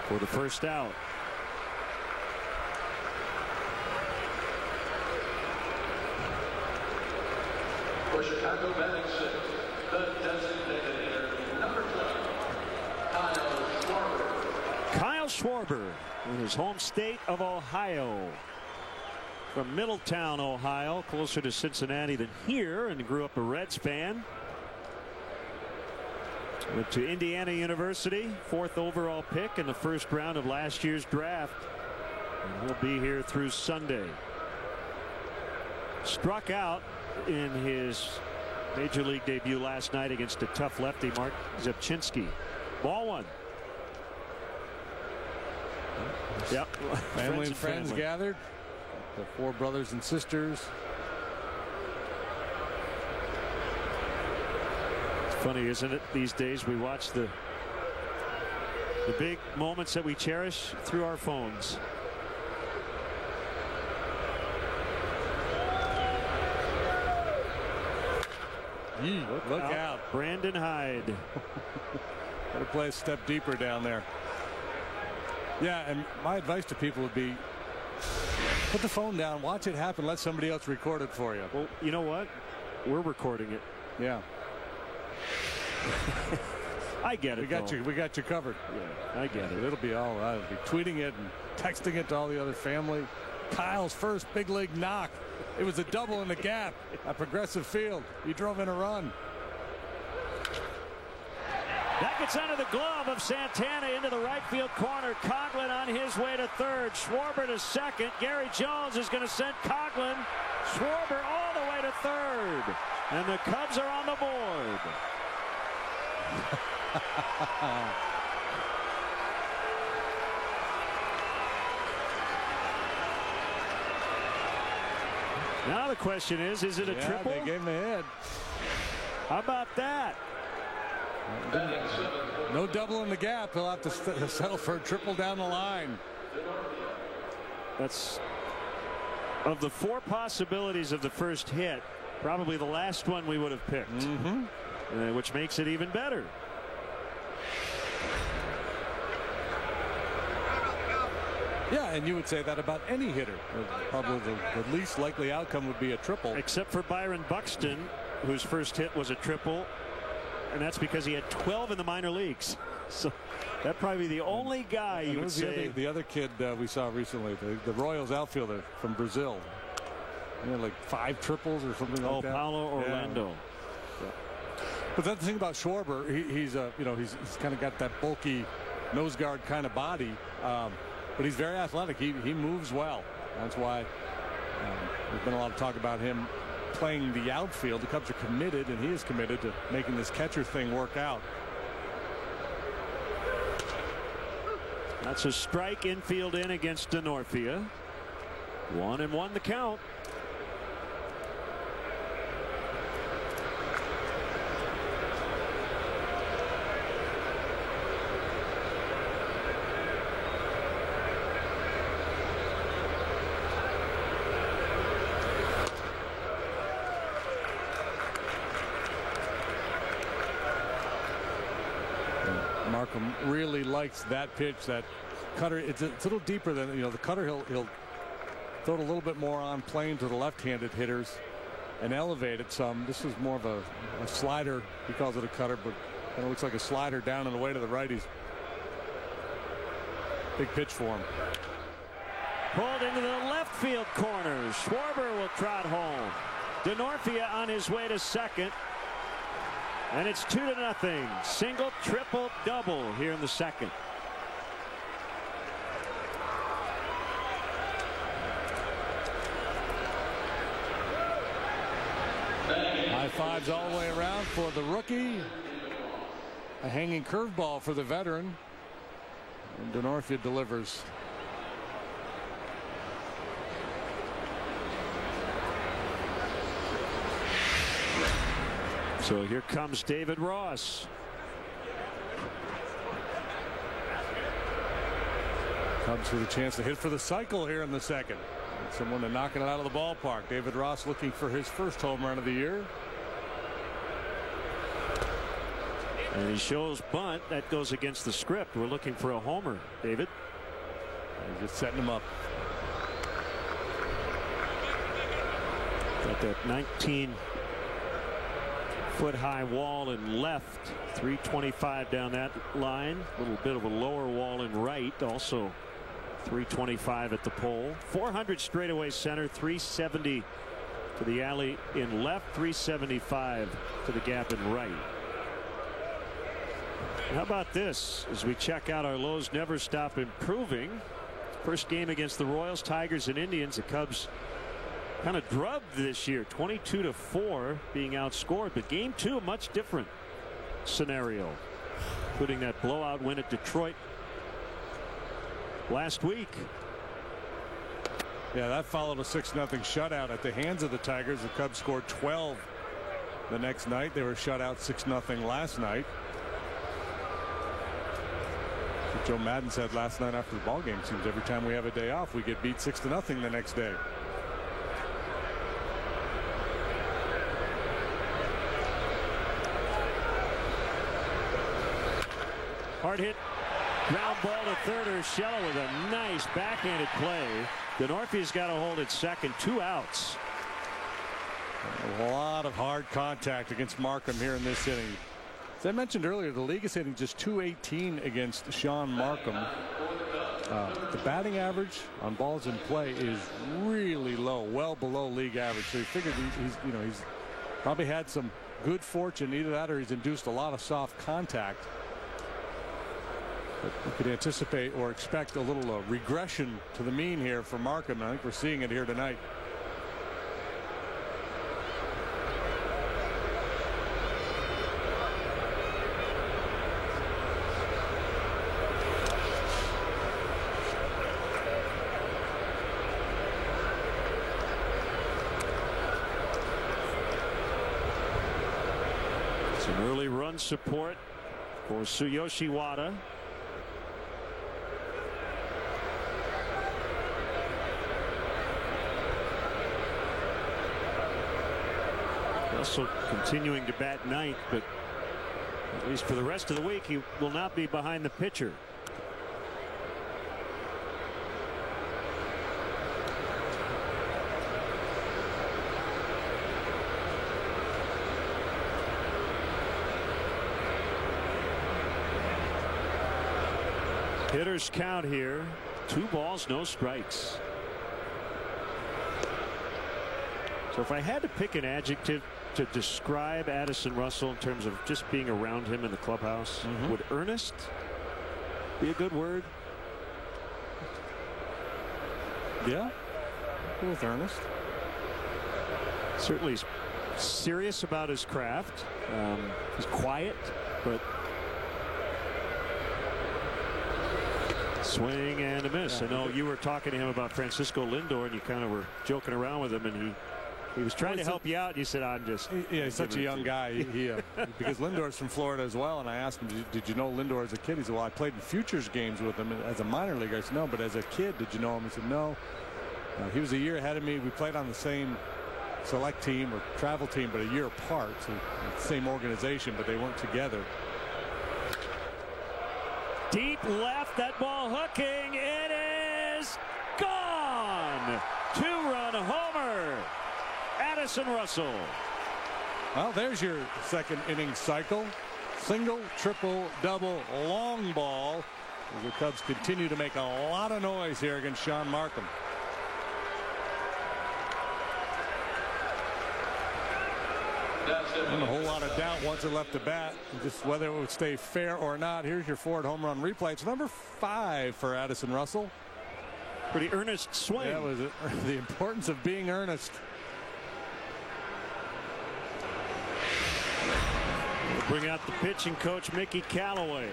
for the first out. For Chicago batting sixth, the designated hitter, number 12, Kyle Schwarber. Kyle Schwarber in his home state of Ohio. From Middletown, Ohio, closer to Cincinnati than here, and grew up a Reds fan. Went to Indiana University, 4th overall pick in the first round of last year's draft. And he'll be here through Sunday. Struck out in his major league debut last night against a tough lefty, Mark Zepchinski. Ball one. Yep. Family and friends gathered. The 4 brothers and sisters. Funny, isn't it? These days we watch the big moments that we cherish through our phones. Look out. Brandon Hyde. Got to play a step deeper down there. Yeah, and my advice to people would be put the phone down, watch it happen, let somebody else record it for you. Well, you know what? We're recording it. Yeah. I get it. We got you covered. Yeah, I get it. It'll be all right. I'll be tweeting it and texting it to all the other family. Kyle's first big league knock. It was a double in the gap at Progressive Field. He drove in a run. That gets under the glove of Santana into the right field corner. Coghlan on his way to third. Schwarber to second. Gary Jones is going to send Coghlan. Schwarber all the way to third. And the Cubs are on the board. Now the question is it a triple? They gave him a hit. How about that? No double in the gap. He'll have to settle for a triple down the line. That's, of the 4 possibilities of the first hit, probably the last one we would have picked. Which makes it even better. Yeah, and you would say that about any hitter. Probably the least likely outcome would be a triple. Except for Byron Buxton, whose first hit was a triple, and that's because he had 12 in the minor leagues. So that'd probably be the only guy you would say. The other kid we saw recently, the Royals outfielder from Brazil. Like 5 triples or something like that. Paulo Orlando. Yeah. But that's the thing about Schwarber. He's kind of got that bulky nose guard kind of body, but he's very athletic. He moves well. That's why there's been a lot of talk about him playing the outfield. The Cubs are committed, and he is committed to making this catcher thing work out. That's a strike, infield in against Denorfia. 1-1 the count. Markham really likes that pitch, that cutter. It's a little deeper than, the cutter. He'll throw it a little bit more on plane to the left-handed hitters and elevate it some. This is more of a slider. He calls it a cutter, but it looks like a slider down and away to the righties. Big pitch for him. Pulled into the left field corner. Schwarber will trot home. Denorfia on his way to second. And it's 2-0. Single, triple, double here in the second. High fives all the way around for the rookie. A hanging curveball for the veteran. And Denorfia delivers. So here comes David Ross. Cubs with a chance to hit for the cycle here in the second. And someone to knocking it out of the ballpark. David Ross looking for his first home run of the year. And he shows bunt. That goes against the script. We're looking for a homer, David. He's just setting him up. Got that 19-foot high wall in left. 325 down that line. A little bit of a lower wall in right. Also 325 at the pole. 400 straightaway center. 370 to the alley in left. 375 to the gap in right. How about this as we check out our lows never stop improving. First game against the Royals, Tigers, and Indians. The Cubs kind of drubbed this year, 22-4 being outscored. But game 2, much different scenario, including that blowout win at Detroit last week. Yeah, that followed a 6-0 shutout at the hands of the Tigers. The Cubs scored 12 the next night. They were shut out 6-0 last night. Joe Madden said last night after the ball game, seems every time we have a day off we get beat 6-0 the next day. Hard hit ground ball to third. Urshela with a nice backhanded play. Denorfia's got to hold at second. 2 outs. A lot of hard contact against Markham here in this inning. As I mentioned earlier, the league is hitting just .218 against Sean Markham. The batting average on balls in play is really low, well below league average. So you figured he's probably had some good fortune, either that or he's induced a lot of soft contact. But we could anticipate or expect a little regression to the mean here for Markham. I think we're seeing it here tonight. Some early run support for Tsuyoshi Wada. Also continuing to bat ninth, but at least for the rest of the week he will not be behind the pitcher. Hitters count here. 2 balls, no strikes. So if I had to pick an adjective to describe Addison Russell in terms of just being around him in the clubhouse, would earnest be a good word? Yeah, with earnest. Certainly he's serious about his craft. He's quiet, but swing and a miss. I know you were talking to him about Francisco Lindor, and you kind of were joking around with him, and he was trying to help you out. And you said, "I'm just." Yeah, he's such a young guy. Because Lindor's from Florida as well, and I asked him, "Did you know Lindor as a kid?" He said, "Well, I played in futures games with him as a minor leaguer." I said, "No, but as a kid, did you know him?" He said, "No." He was a year ahead of me. We played on the same select team or travel team, but a year apart. So same organization, but they weren't together. Deep left, that ball hooking. It is gone. 2-run homer. Addison Russell. Well, there's your second inning cycle. Single, triple, double, long ball. The Cubs continue to make a lot of noise here against Sean Markham. And a whole lot of doubt once it left the bat, just whether it would stay fair or not. Here's your Ford home run replay. It's number 5 for Addison Russell. Pretty earnest swing. That was the importance of being earnest. We'll bring out the pitching coach, Mickey Callaway.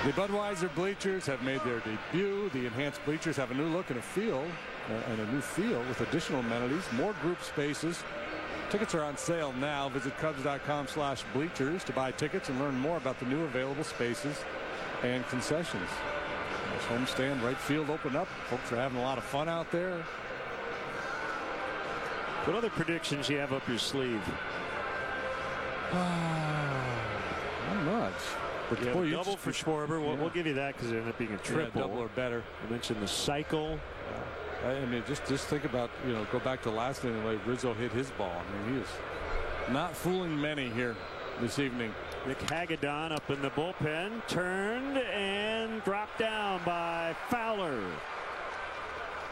The Budweiser bleachers have made their debut. The enhanced bleachers have a new look and a feel, with additional amenities, more group spaces. Tickets are on sale now. Visit Cubs.com/bleachers to buy tickets and learn more about the new available spaces and concessions. As homestand, right field open up. Folks are having a lot of fun out there. What other predictions you have up your sleeve? Not much. But boy, double for Schwarber. We'll give you that because it ended up being a triple. Yeah, double or better. I mentioned the cycle. I mean, just think about, go back to last inning the way Rizzo hit his ball. I mean, he is not fooling many here this evening. Nick Hagedorn up in the bullpen, turned and dropped down by Fowler.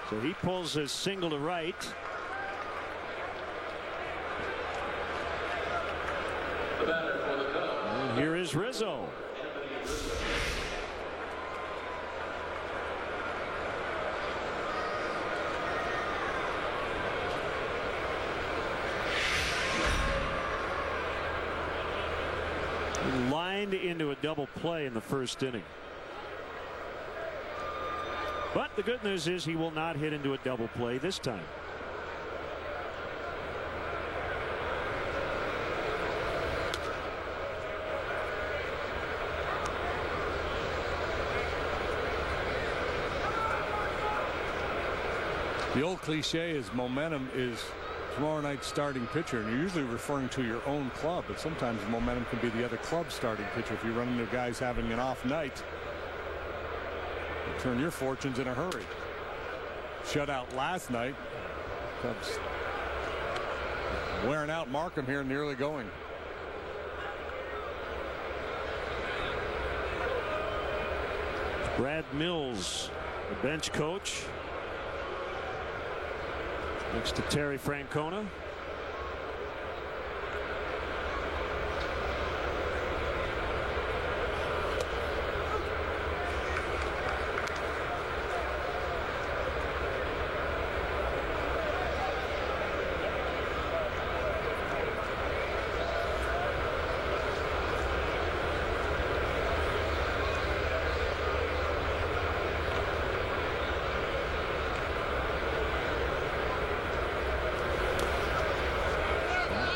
So he pulls his single to right. And here is Rizzo. Lined into a double play in the first inning. But the good news is he will not hit into a double play this time. The old cliche is momentum is tomorrow night's starting pitcher, and you're usually referring to your own club, but sometimes momentum can be the other club's starting pitcher. If you run into guys having an off night, you turn your fortunes in a hurry. Shutout last night. Cubs wearing out Markham here in the early going. Brad Mills, the bench coach, next to Terry Francona.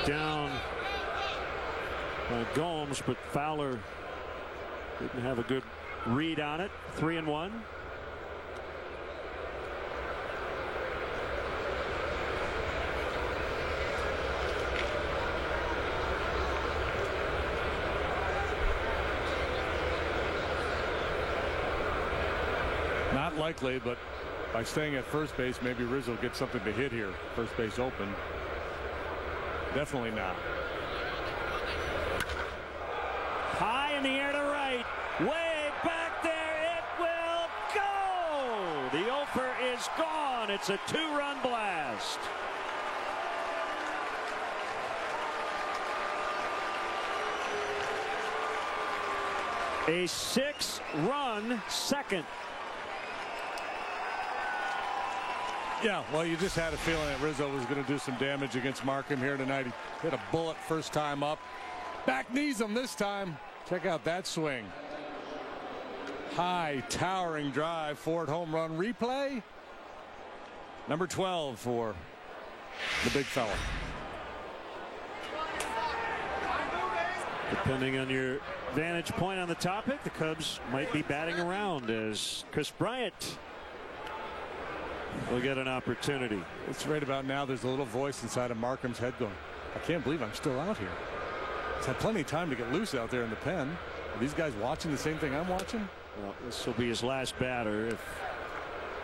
Down by Gomes, but Fowler didn't have a good read on it. 3-1. Not likely, but by staying at first base, maybe Rizzo gets something to hit here. First base open. Definitely not. High in the air to right. Way back there. It will go. The offer is gone. It's a 2-run blast. A 6-run second. Yeah, well, you just had a feeling that Rizzo was going to do some damage against Markham here tonight. He hit a bullet first time up. Back knees him this time. Check out that swing. High, towering drive. Ford home run replay. Number 12 for the big fella. Depending on your vantage point on the topic, the Cubs might be batting around as Chris Bryant will get an opportunity. It's right about now. There's a little voice inside of Markham's head going, I can't believe I'm still out here. He's had plenty of time to get loose out there in the pen. Are these guys watching the same thing I'm watching? Well, this will be his last batter. If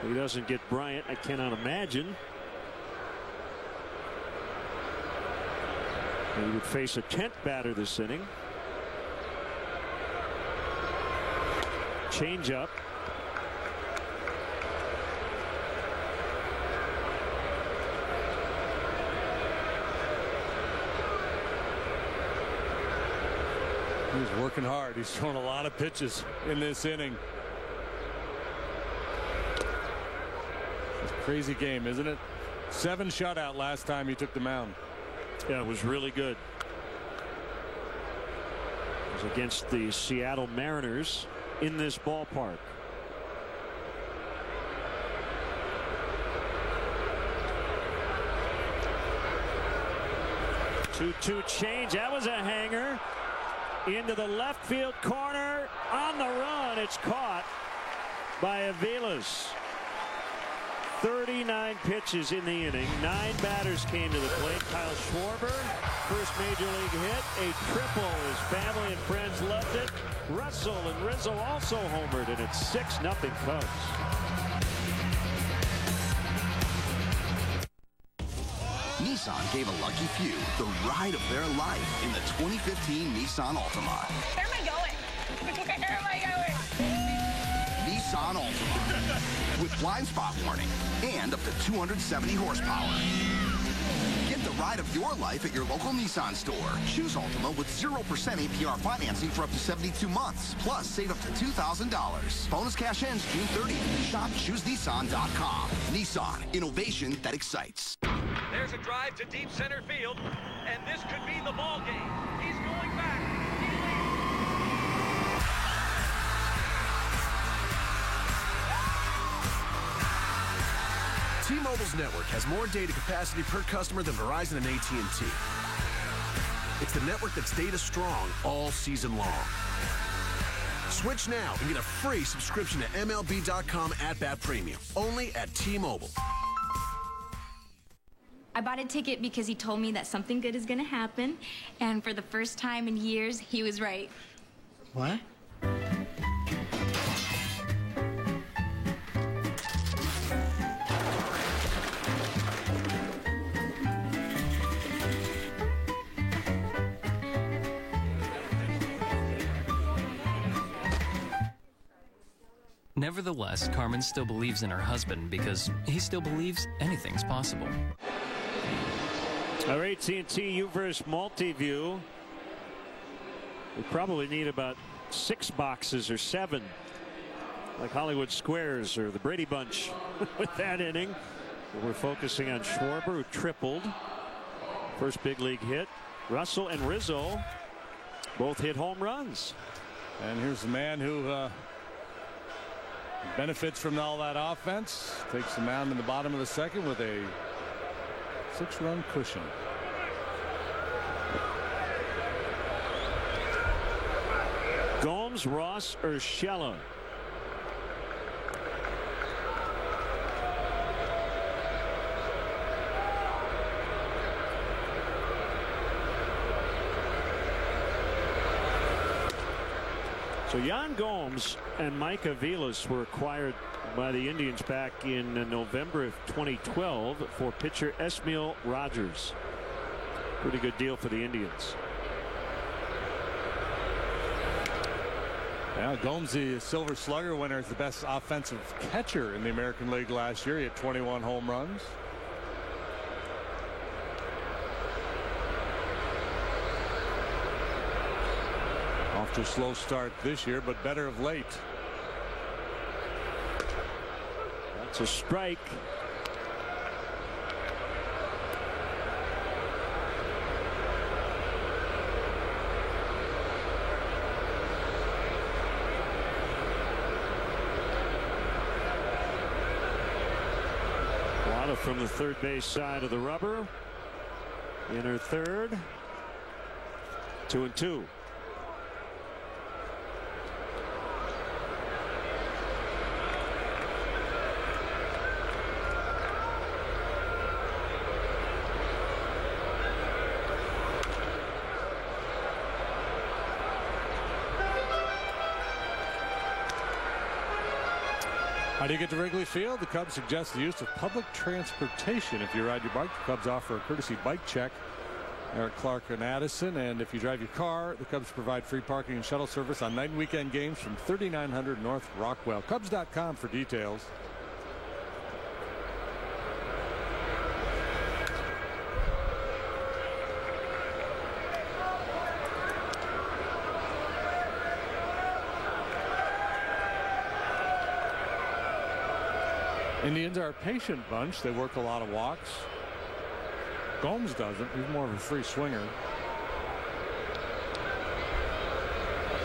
he doesn't get Bryant, I cannot imagine he would face a 10th batter this inning. Change up. He's working hard. He's thrown a lot of pitches in this inning. It's a crazy game, isn't it? 7 shutout last time he took the mound. Yeah, it was really good. It was against the Seattle Mariners in this ballpark. Two change. That was a hanger. Into the left field corner. On the run. It's caught by Aviles. 39 pitches in the inning. 9 batters came to the plate. Kyle Schwarber, first major league hit. A triple. His family and friends loved it. Russell and Rizzo also homered, and it's 6-0 Cubs. Nissan gave a lucky few the ride of their life in the 2015 Nissan Altima. Where am I going? Where am I going? Nissan Altima with blind spot warning and up to 270 horsepower. Get the ride of your life at your local Nissan store. Choose Altima with 0% APR financing for up to 72 months. Plus, save up to $2,000. Bonus cash ends June 30th. Shop ChooseNissan.com. Nissan, innovation that excites. There's a drive to deep center field, and this could be the ball game. He's going back. T-Mobile's network has more data capacity per customer than Verizon and AT&T. It's the network that's data strong all season long. Switch now and get a free subscription to MLB.com at-bat premium, only at T-Mobile. I bought a ticket because he told me that something good is going to happen, and for the first time in years, he was right. What? Nevertheless, Carmen still believes in her husband because he still believes anything's possible. Our AT&T UVerse Multiview. We probably need about 6 boxes or 7, like Hollywood Squares or the Brady Bunch with that inning. We're focusing on Schwarber, who tripled. First big league hit. Russell and Rizzo both hit home runs. And here's the man who benefits from all that offense. Takes the mound in the bottom of the second with a 6-run cushion. Gomes, Ross, Urshela. So Yan Gomes and Mike Aviles were acquired by the Indians back in November of 2012 for pitcher Esmil Rogers. Pretty good deal for the Indians. Well, Gomes, the Silver Slugger winner, is the best offensive catcher in the American League last year. He had 21 home runs. Off to a slow start this year, but better of late. That's a strike. From the third base side of the rubber. Inner third. 2-2. How do you get to Wrigley Field? The Cubs suggest the use of public transportation. If you ride your bike, the Cubs offer a courtesy bike check. Eric Clark and Addison. And if you drive your car, the Cubs provide free parking and shuttle service on night and weekend games from 3900 North Rockwell. Cubs.com for details. Indians are a patient bunch. They work a lot of walks. Gomes doesn't. He's more of a free swinger.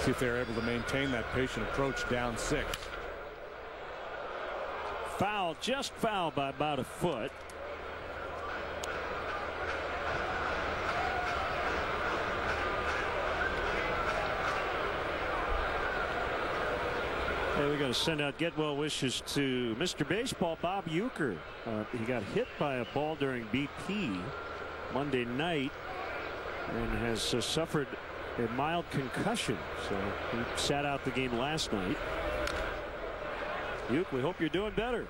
See if they're able to maintain that patient approach down 6. Foul, just foul by about a foot. Hey, we got to send out get well wishes to Mr. Baseball Bob Uecker. He got hit by a ball during BP Monday night and has suffered a mild concussion. So he sat out the game last night. Uecker, we hope you're doing better.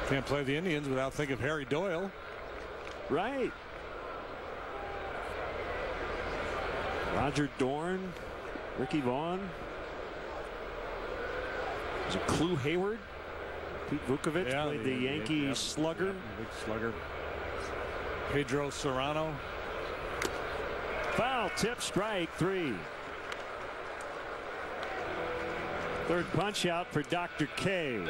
Can't play the Indians without thinking of Harry Doyle. Right. Roger Dorn. Ricky Vaughn. Is it Clu Hayward? Pete Vukovich played the Yankee slugger. Big slugger. Pedro Serrano. Foul tip, strike 3. Third punch out for Dr. K.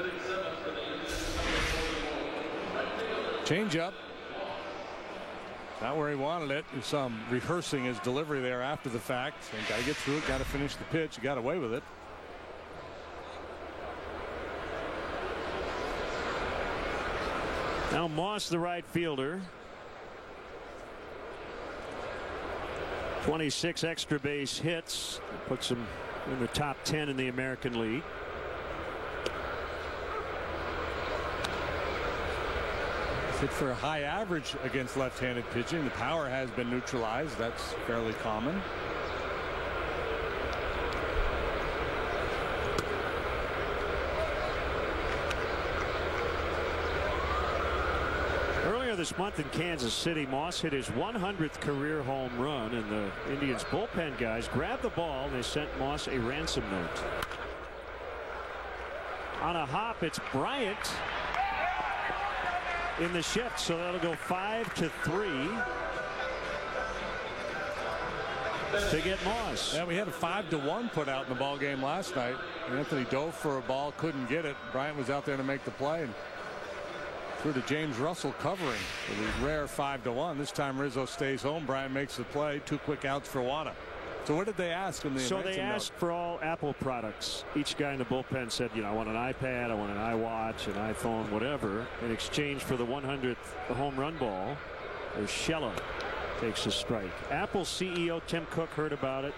Change up. Not where he wanted it. You saw him rehearsing his delivery there after the fact. Got to get through it. Got to finish the pitch. He got away with it. Now Moss, the right fielder. 26 extra base hits. Puts him in the top 10 in the American League. Hit for a high average against left-handed pitching. The power has been neutralized. That's fairly common. Earlier this month in Kansas City, Moss hit his 100th career home run, and the Indians bullpen guys grabbed the ball and they sent Moss a ransom note. On a hop, it's Bryant in the shift, so that'll go 5-3 to get Moss. Yeah, we had a 5-1 put out in the ball game last night. Anthony dove for a ball, couldn't get it. Bryant was out there to make the play and threw to James Russell covering for the rare 5-1. This time Rizzo stays home. Bryant makes the play. 2 quick outs for Wada. So what did they ask in the So they asked for all Apple products. Each guy in the bullpen said, you know, I want an iPad, I want an iWatch, an iPhone, whatever, in exchange for the 100th home run ball. Urshela takes a strike. Apple CEO Tim Cook heard about it,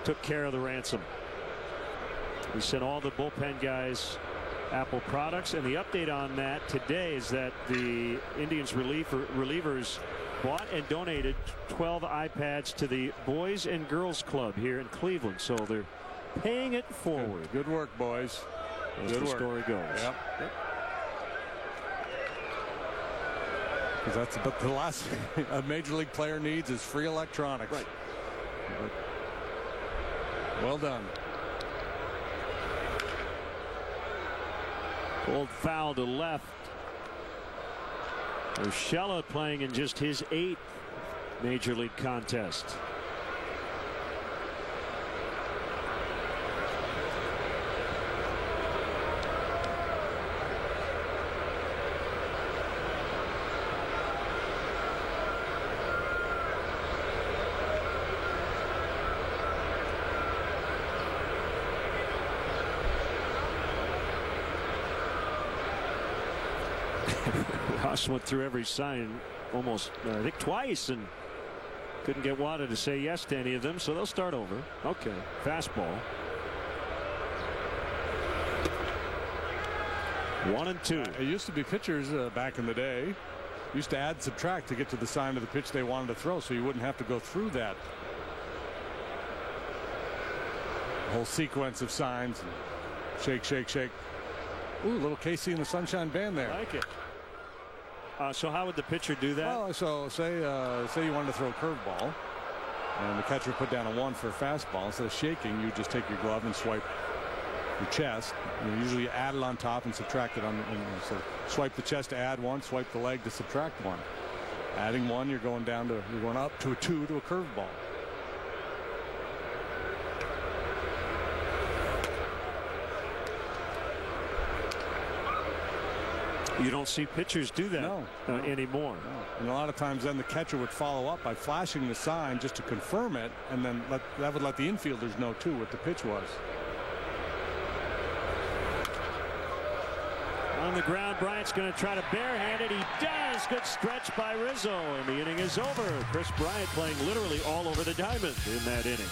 took care of the ransom. He sent all the bullpen guys Apple products, and the update on that today is that the Indians relievers bought and donated 12 iPads to the Boys and Girls Club here in Cleveland, so they're paying it forward. Good work, boys. As the story goes. Yep. Because that's about the last a major league player needs is free electronics. Right. But well done. Pulled foul to left. Urshela playing in just his 8th major league contest. Ross went through every sign almost, I think, twice, and couldn't get Wada to say yes to any of them, so they'll start over. Okay, fastball. 1-2. It used to be pitchers back in the day used to add, subtract to get to the sign of the pitch they wanted to throw, so you wouldn't have to go through that whole sequence of signs. And shake, shake, shake. Ooh, little Casey and the Sunshine Band there. I like it. So how would the pitcher do that? Well, so say you wanted to throw a curveball, and the catcher put down a 1 for a fastball. Instead of shaking, you just take your glove and swipe your chest. Usually you add it on top and subtract it on. So swipe the chest to add 1, swipe the leg to subtract 1. Adding 1, you're going up to a 2 to a curveball. You don't see pitchers do that anymore. No. And a lot of times then the catcher would follow up by flashing the sign just to confirm it, and then that would let the infielders know too what the pitch was. On the ground, Bryant's going to try to barehand it. He does. Good stretch by Rizzo, and the inning is over. Chris Bryant playing literally all over the diamond in that inning.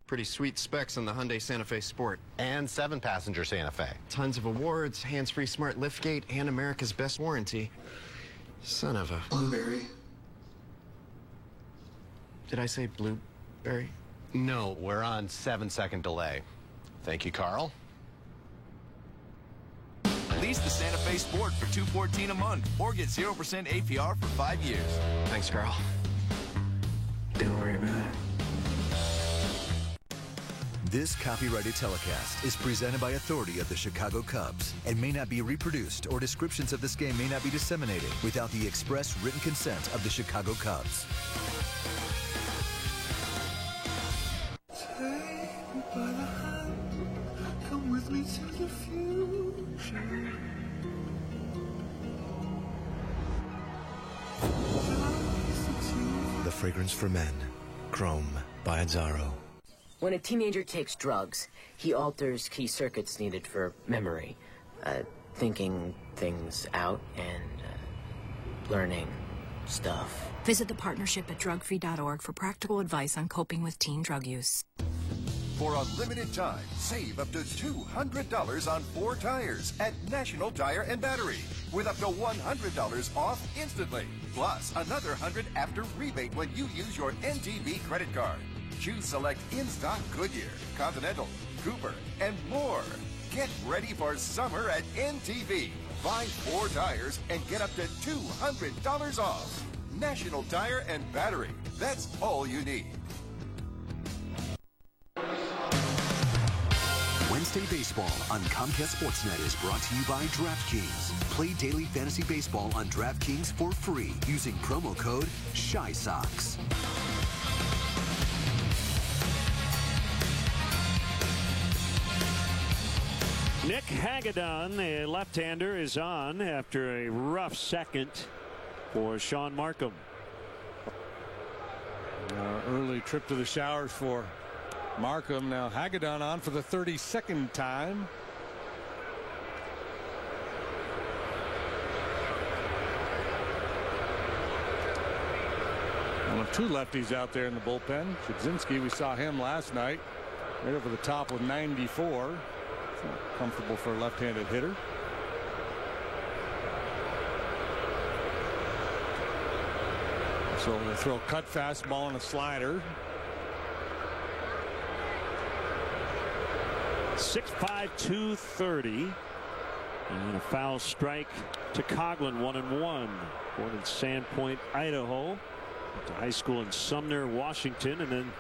Pretty sweet specs on the Hyundai Santa Fe Sport. And 7-passenger Santa Fe. Tons of awards, hands-free smart liftgate, and America's best warranty. Son of a... Blueberry. Did I say blueberry? No, we're on 7-second delay. Thank you, Carl. Lease the Santa Fe Sport for $214 a month or get 0% APR for 5 years. Thanks, Carl. Don't worry about it. This copyrighted telecast is presented by authority of the Chicago Cubs and may not be reproduced, or descriptions of this game may not be disseminated without the express written consent of the Chicago Cubs. Come with me to the future. The fragrance for men. Chrome by Azzaro. When a teenager takes drugs, he alters key circuits needed for memory, thinking things out, and learning stuff. Visit the partnership at drugfree.org for practical advice on coping with teen drug use. For a limited time, save up to $200 on 4 tires at National Tire and Battery, with up to $100 off instantly, plus another $100 after rebate when you use your NTB credit card. Choose select in-stock Goodyear, Continental, Cooper, and more. Get ready for summer at NTB. Buy 4 tires and get up to $200 off. National Tire and Battery. That's all you need. Wednesday Baseball on Comcast Sportsnet is brought to you by DraftKings. Play daily fantasy baseball on DraftKings for free using promo code ShySox. Nick Hagedorn, a left-hander, is on after a rough second for Sean Markham. Early trip to the showers for Markham. Now Hagedorn on for the 32nd time. One of 2 lefties out there in the bullpen. Chudzinski, we saw him last night, right over the top with 94. It's not comfortable for a left-handed hitter. So they throw a cut fastball and a slider. 6'5", 230. And a foul strike to Coghlan, 1-1. Born in Sandpoint, Idaho. Went to high school in Sumner, Washington, and then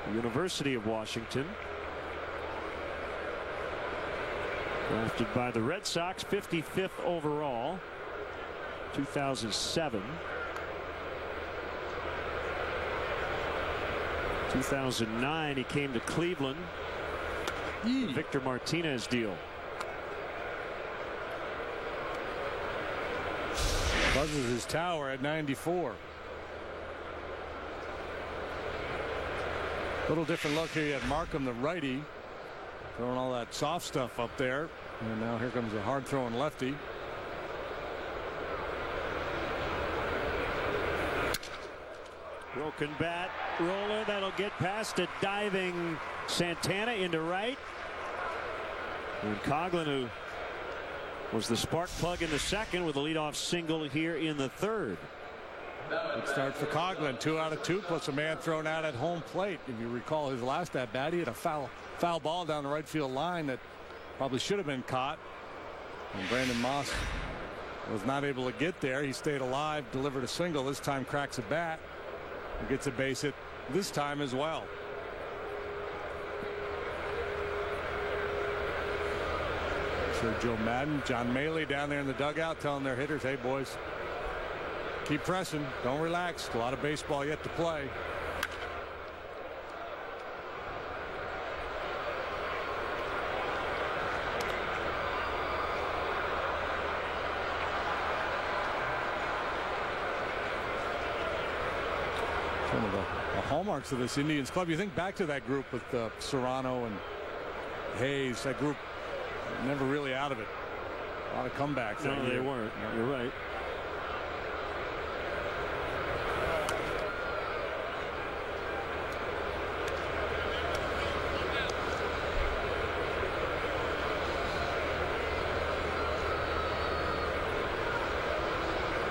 the University of Washington. Drafted by the Red Sox, 55th overall, 2007. 2009, he came to Cleveland. The Victor Martinez deal. Buzzes his tower at 94. Little different look here. You had Markham, the righty, throwing all that soft stuff up there. And now here comes a hard throwing lefty. Broken bat roller that'll get past a diving Santana into right. And Coghlan, who was the spark plug in the second, with a leadoff single here in the third. Good start for Coghlan. 2 out of 2 plus a man thrown out at home plate. If you recall his last at bat, he had a foul ball down the right field line that probably should have been caught. And Brandon Moss was not able to get there. He stayed alive, delivered a single. This time cracks a bat and gets a base hit this time as well. Sure, Joe Madden, John Maley down there in the dugout telling their hitters, hey boys, keep pressing, don't relax. A lot of baseball yet to play. One of the hallmarks of this Indians club. You think back to that group with Serrano and Hayes, that group never really out of it. A lot of comebacks. No, they weren't. No. You're right.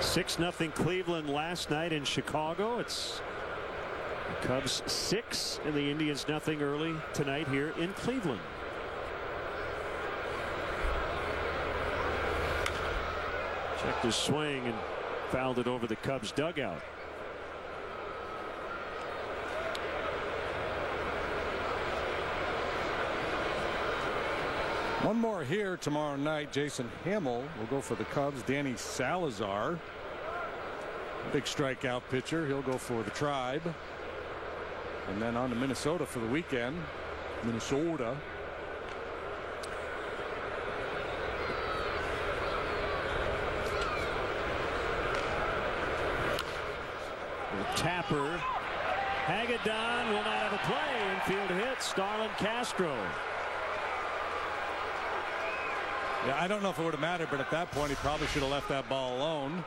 (6-0) Cleveland last night in Chicago. It's the Cubs 6 and the Indians nothing early tonight here in Cleveland. Checked his swing and fouled it over the Cubs dugout. One more here tomorrow night. Jason Hamill will go for the Cubs. Danny Salazar, big strikeout pitcher, he'll go for the Tribe. And then on to Minnesota for the weekend. Minnesota. Tapper. Hagedon will not have a play. Infield hit. Starlin Castro. Yeah, I don't know if it would have mattered, but at that point he probably should have left that ball alone.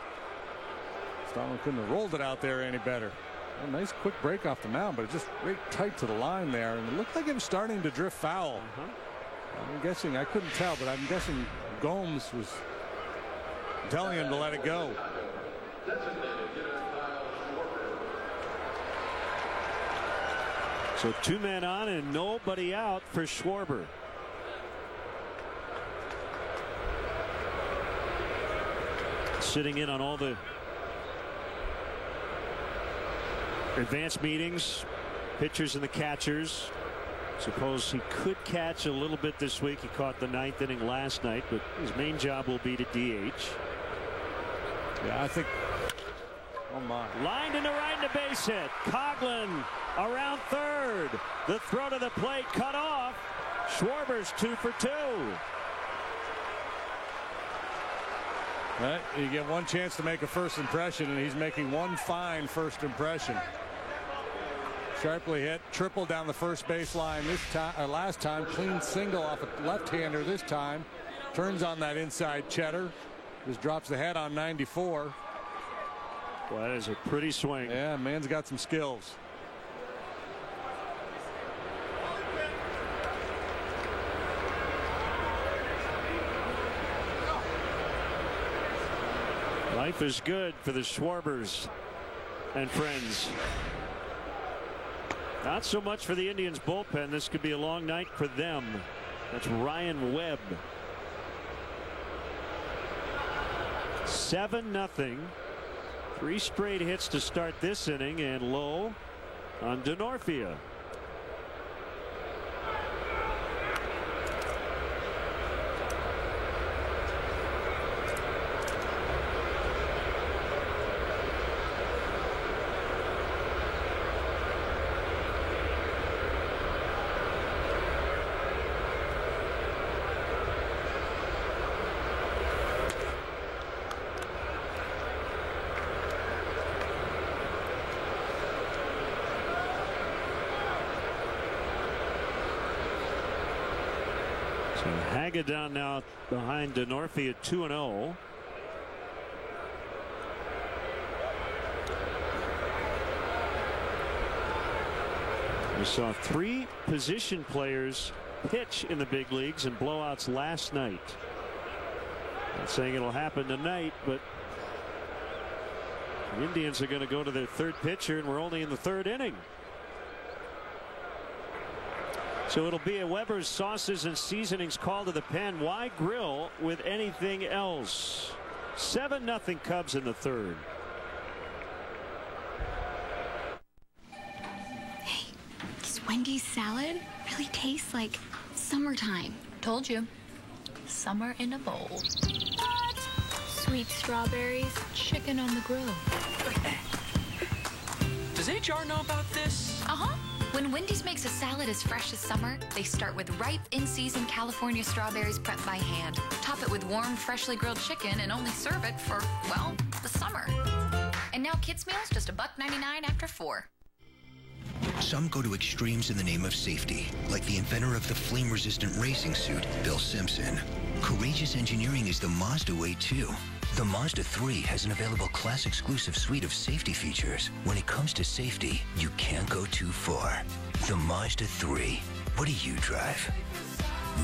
Starlin couldn't have rolled it out there any better. A nice quick break off the mound, but just right tight to the line there, and it looked like it was starting to drift foul. I'm guessing, I couldn't tell, but I'm guessing Gomes was telling him to let it go. So 2 men on and nobody out for Schwarber. Sitting in on all the advanced meetings, pitchers and the catchers. Suppose he could catch a little bit this week. He caught the 9th inning last night, but his main job will be to DH. Yeah, I think. Oh my. Lined into right and a base hit. Coghlan around third. The throw to the plate cut off. Schwarber's 2 for 2. Right, you get one chance to make a first impression, and he's making one fine first impression. Sharply hit, triple down the first baseline this time. Last time, clean single off a left-hander. This time, turns on that inside Cheddar. Just drops the head on 94. Well, that is a pretty swing. Yeah, man's got some skills. Life is good for the Schwarbers and friends. Not so much for the Indians bullpen. This could be a long night for them. That's Ryan Webb. 7-0. 3 straight hits to start this inning, and low on Denorfia. So Hagedorn now behind Denorfia 2-0. We saw 3 position players pitch in the big leagues in blowouts last night. Not saying it'll happen tonight, but the Indians are going to go to their 3rd pitcher, and we're only in the 3rd inning. So it'll be a Weber's Sauces and Seasonings call to the pen. Why grill with anything else? 7-0 Cubs in the 3rd. Hey, does Wendy's salad really taste like summertime? Told you. Summer in a bowl. Sweet strawberries, chicken on the grill. Does HR know about this? Uh-huh. When Wendy's makes a salad as fresh as summer, they start with ripe, in-season California strawberries prepped by hand. Top it with warm, freshly grilled chicken and only serve it for, well, the summer. And now kids' meals just $1.99 after 4. Some go to extremes in the name of safety, like the inventor of the flame-resistant racing suit, Bill Simpson. Courageous engineering is the Mazda way, too. The Mazda 3 has an available class-exclusive suite of safety features. When it comes to safety, you can't go too far. The Mazda 3. What do you drive?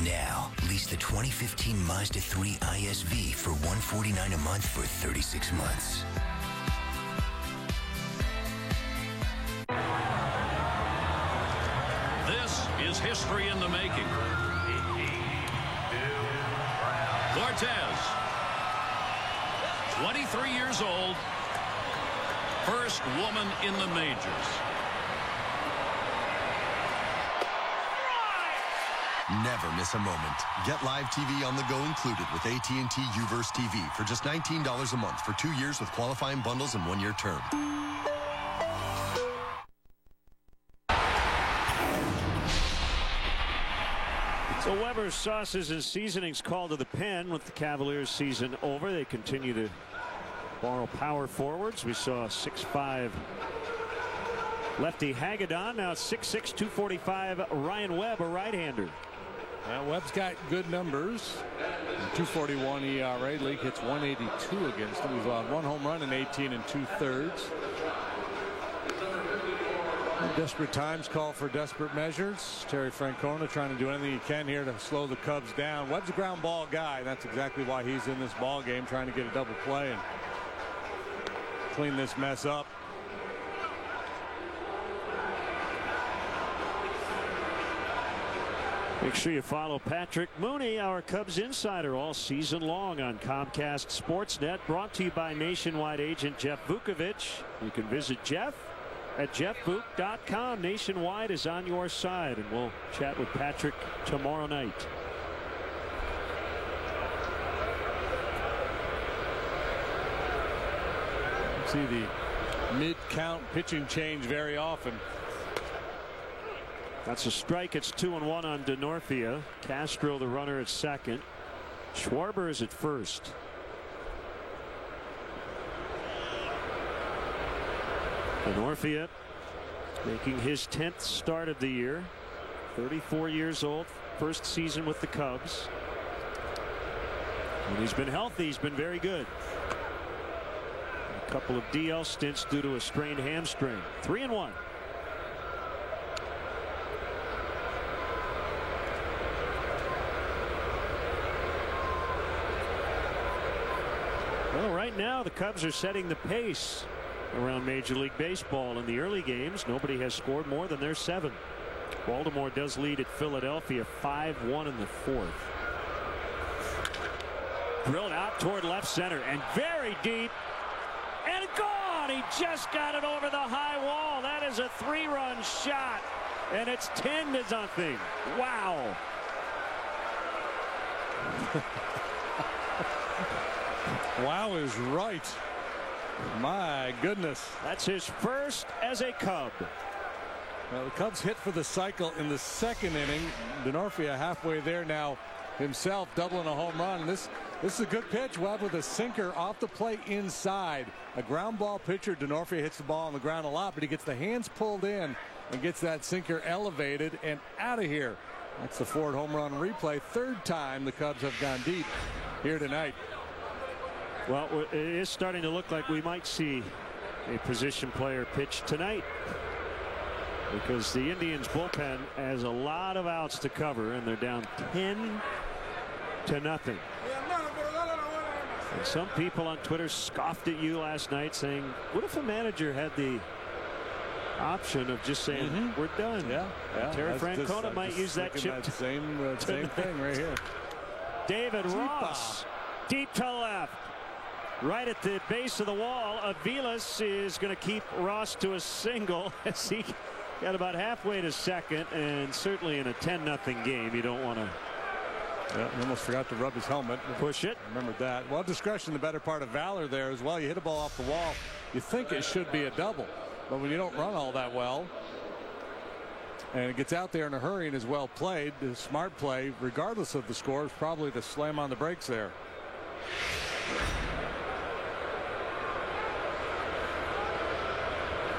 Now, lease the 2015 Mazda 3 ISV for $149 a month for 36 months. This is history in the making. Cortez, 23 years old, first woman in the majors. Never miss a moment. Get live TV on the go included with AT&T UVerse TV for just $19 a month for 2 years with qualifying bundles and 1-year term. So Weber's Sauces and Seasonings call to the pen with the Cavaliers season over. They continue to borrow power forwards. We saw 6'5" lefty Hagedorn. Now 6'6", 245 Ryan Webb, a right-hander. Webb's got good numbers. 241 ERA. League hits 182 against him. He's allowed 1 home run in 18 2/3. Desperate times call for desperate measures. Terry Francona trying to do anything he can here to slow the Cubs down. Webb's a ground ball guy. That's exactly why he's in this ball game, trying to get a double play and clean this mess up. Make sure you follow Patrick Mooney, our Cubs insider, all season long on Comcast Sportsnet. Brought to you by Nationwide agent Jeff Vukovich. You can visit Jeff at jeffvuk.com. Nationwide is on your side, and we'll chat with Patrick tomorrow night. See the mid-count pitching change very often. That's a strike. It's 2-1 on Denorfia. Castro, the runner, at second. Schwarber is at first. Denorfia making his 10th start of the year. 34 years old. First season with the Cubs. When he's been healthy, he's been very good. A couple of DL stints due to a strained hamstring. 3-1. Well, right now the Cubs are setting the pace around Major League Baseball. In the early games, nobody has scored more than their 7. Baltimore does lead at Philadelphia 5-1 in the 4th. drilled out toward left center and very deep and gone. He just got it over the high wall. That is a 3-run shot, and it's 10-0. Wow. Wow is right. My goodness. That's his first as a Cub. Well, the Cubs hit for the cycle in the second inning. Denorfia halfway there now himself, doubling a home run. This is a good pitch. Webb with a sinker off the plate inside. A ground ball pitcher. Denorfia hits the ball on the ground a lot, but he gets the hands pulled in and gets that sinker elevated and out of here. That's the Ford home run replay. Third time the Cubs have gone deep here tonight. Well, it is starting to look like we might see a position player pitch tonight, because the Indians bullpen has a lot of outs to cover, and they're down 10-0. And some people on Twitter scoffed at you last night, saying, what if a manager had the option of just saying, we're done? Yeah. Terry Francona might use that chip. Same thing right here. David Ross, deep to left. Right at the base of the wall. Aviles is going to keep Ross to a single as he got about halfway to second, and certainly in a 10-0 game, you don't want to. Yeah, he almost forgot to rub his helmet. Push it. Remembered that. Well, discretion, the better part of valor there as well. You hit a ball off the wall, you think it should be a double, but when you don't run all that well, and it gets out there in a hurry and is well played, the smart play, regardless of the score, is probably to slam on the brakes there.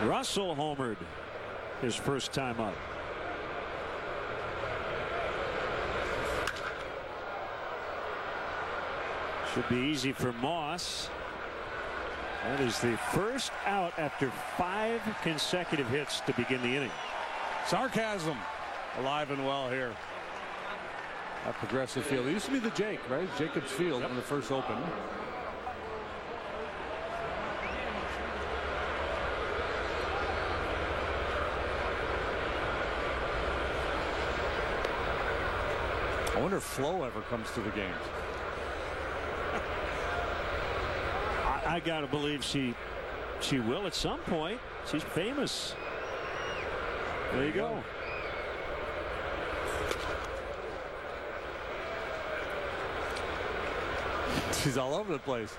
Russell homered his first time up. Should be easy for Moss. That is the first out after 5 consecutive hits to begin the inning. Sarcasm alive and well here at Progressive Field. It used to be the Jake, right? Jacobs Field when it first opened. I wonder if Flo ever comes to the games. I gotta believe she will at some point. She's famous. There you go. She's all over the place.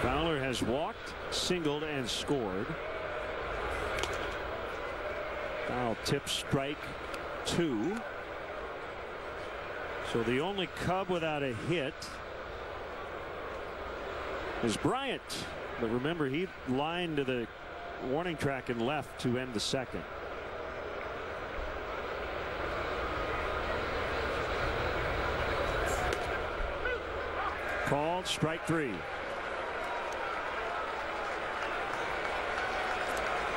Fowler has walked, singled, and scored. Foul tip, strike 2. So the only Cub without a hit is Bryant. But remember, he lined to the warning track and left to end the second. Called strike 3.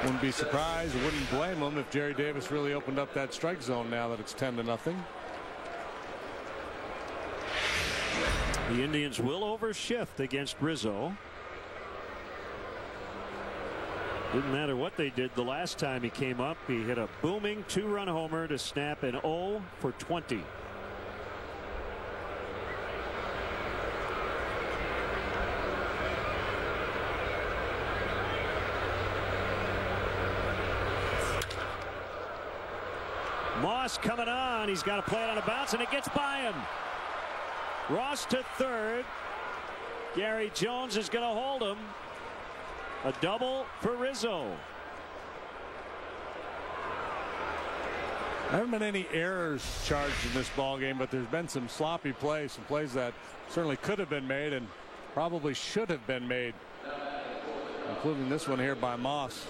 Wouldn't be surprised, wouldn't blame him if Jerry Davis really opened up that strike zone now that it's 10-0. The Indians will overshift against Rizzo. Didn't matter what they did the last time he came up. He hit a booming 2-run homer to snap an 0 for 20. Moss coming on. He's got to play it on a bounce, and it gets by him. Ross to third. Gary Jones is going to hold him. A double for Rizzo. There haven't been any errors charged in this ball game, but there's been some sloppy plays, some plays that certainly could have been made and probably should have been made, including this one here by Moss.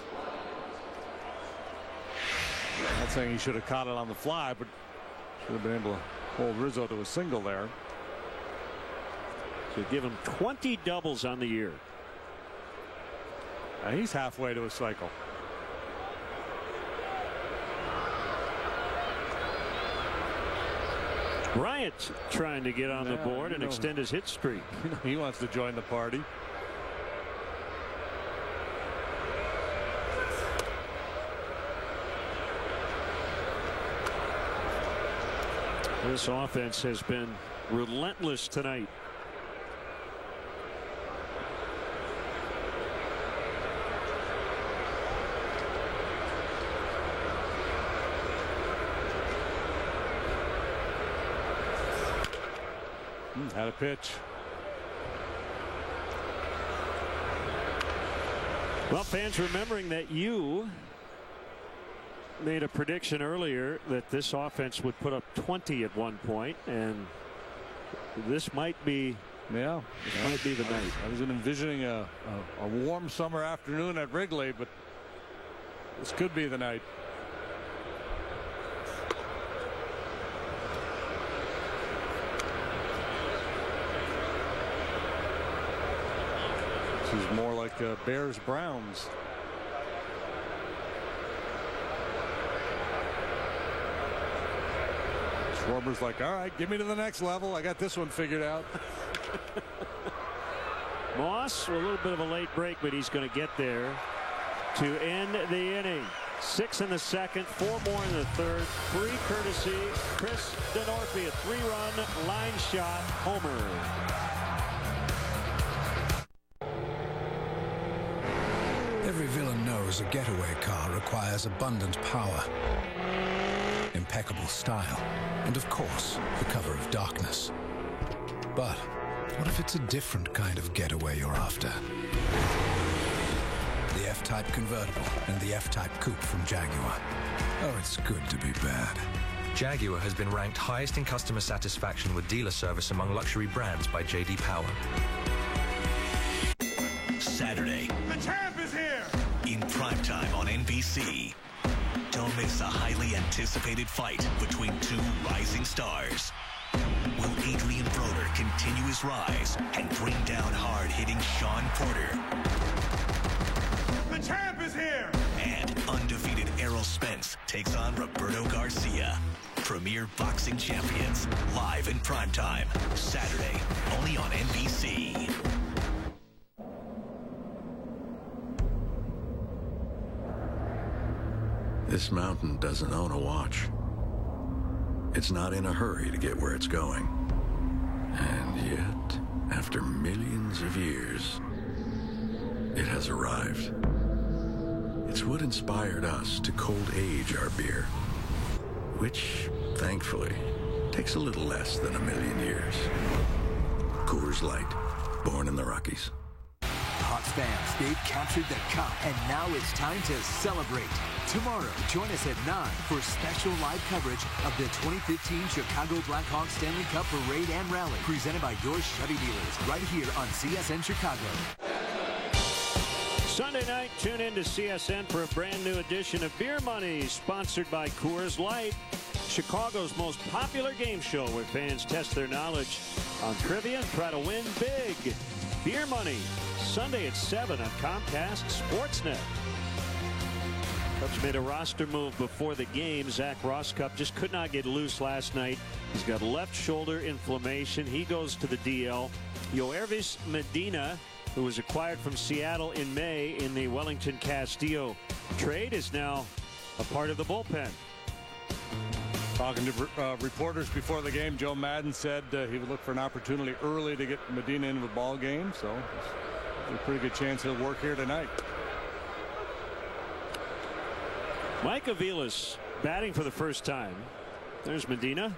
Not saying he should have caught it on the fly, but should have been able to hold Rizzo to a single there. So give him 20 doubles on the year. And he's halfway to a cycle. Bryant trying to get on the board and extend his hit streak. He wants to join the party. This offense has been relentless tonight. Had a pitch. Well, fans, remembering that you made a prediction earlier that this offense would put up 20 at one point, and this might be the night. I was envisioning a warm summer afternoon at Wrigley, but this could be the night. This is more like Bears-Browns. Schwarber's like, all right, get me to the next level. I got this one figured out. Moss, a little bit of a late break, but he's going to get there to end the inning. 6 in the second, 4 more in the third. 3 courtesy Chris DeNorfy, a 3-run line shot homer. Every villain knows a getaway car requires abundant power, impeccable style, and of course, the cover of darkness. But what if it's a different kind of getaway you're after? The F-Type convertible and the F-Type coupe from Jaguar. Oh, it's good to be bad. Jaguar has been ranked highest in customer satisfaction with dealer service among luxury brands by J.D. Power. Saturday. The champ is here! In primetime on NBC. Don't miss a highly anticipated fight between 2 rising stars. Will Adrian Broder continue his rise and bring down hard-hitting Sean Porter? The champ is here! And undefeated Errol Spence takes on Roberto Garcia. Premier Boxing Champions, live in primetime. Saturday, only on NBC. This mountain doesn't own a watch. It's not in a hurry to get where it's going. And yet, after millions of years, it has arrived. It's what inspired us to cold age our beer, which, thankfully, takes a little less than a million years. Coors Light, born in the Rockies. Hawks fans, they've captured the cup, and now it's time to celebrate. Tomorrow, join us at 9 for special live coverage of the 2015 Chicago Blackhawks Stanley Cup Parade and Rally, presented by your Chevy dealers, right here on CSN Chicago. Sunday night, tune in to CSN for a brand new edition of Beer Money, sponsored by Coors Light, Chicago's most popular game show where fans test their knowledge on trivia and try to win big. Beer Money, Sunday at 7 on Comcast Sportsnet. Cubs made a roster move before the game. Zach Rosscup just could not get loose last night. He's got left shoulder inflammation. He goes to the DL. Yoervis Medina, who was acquired from Seattle in May in the Wellington Castillo trade, is now a part of the bullpen. Talking to reporters before the game, Joe Madden said he would look for an opportunity early to get Medina into the ball game, so there's a pretty good chance he'll work here tonight. Mike Aviles batting for the first time. There's Medina.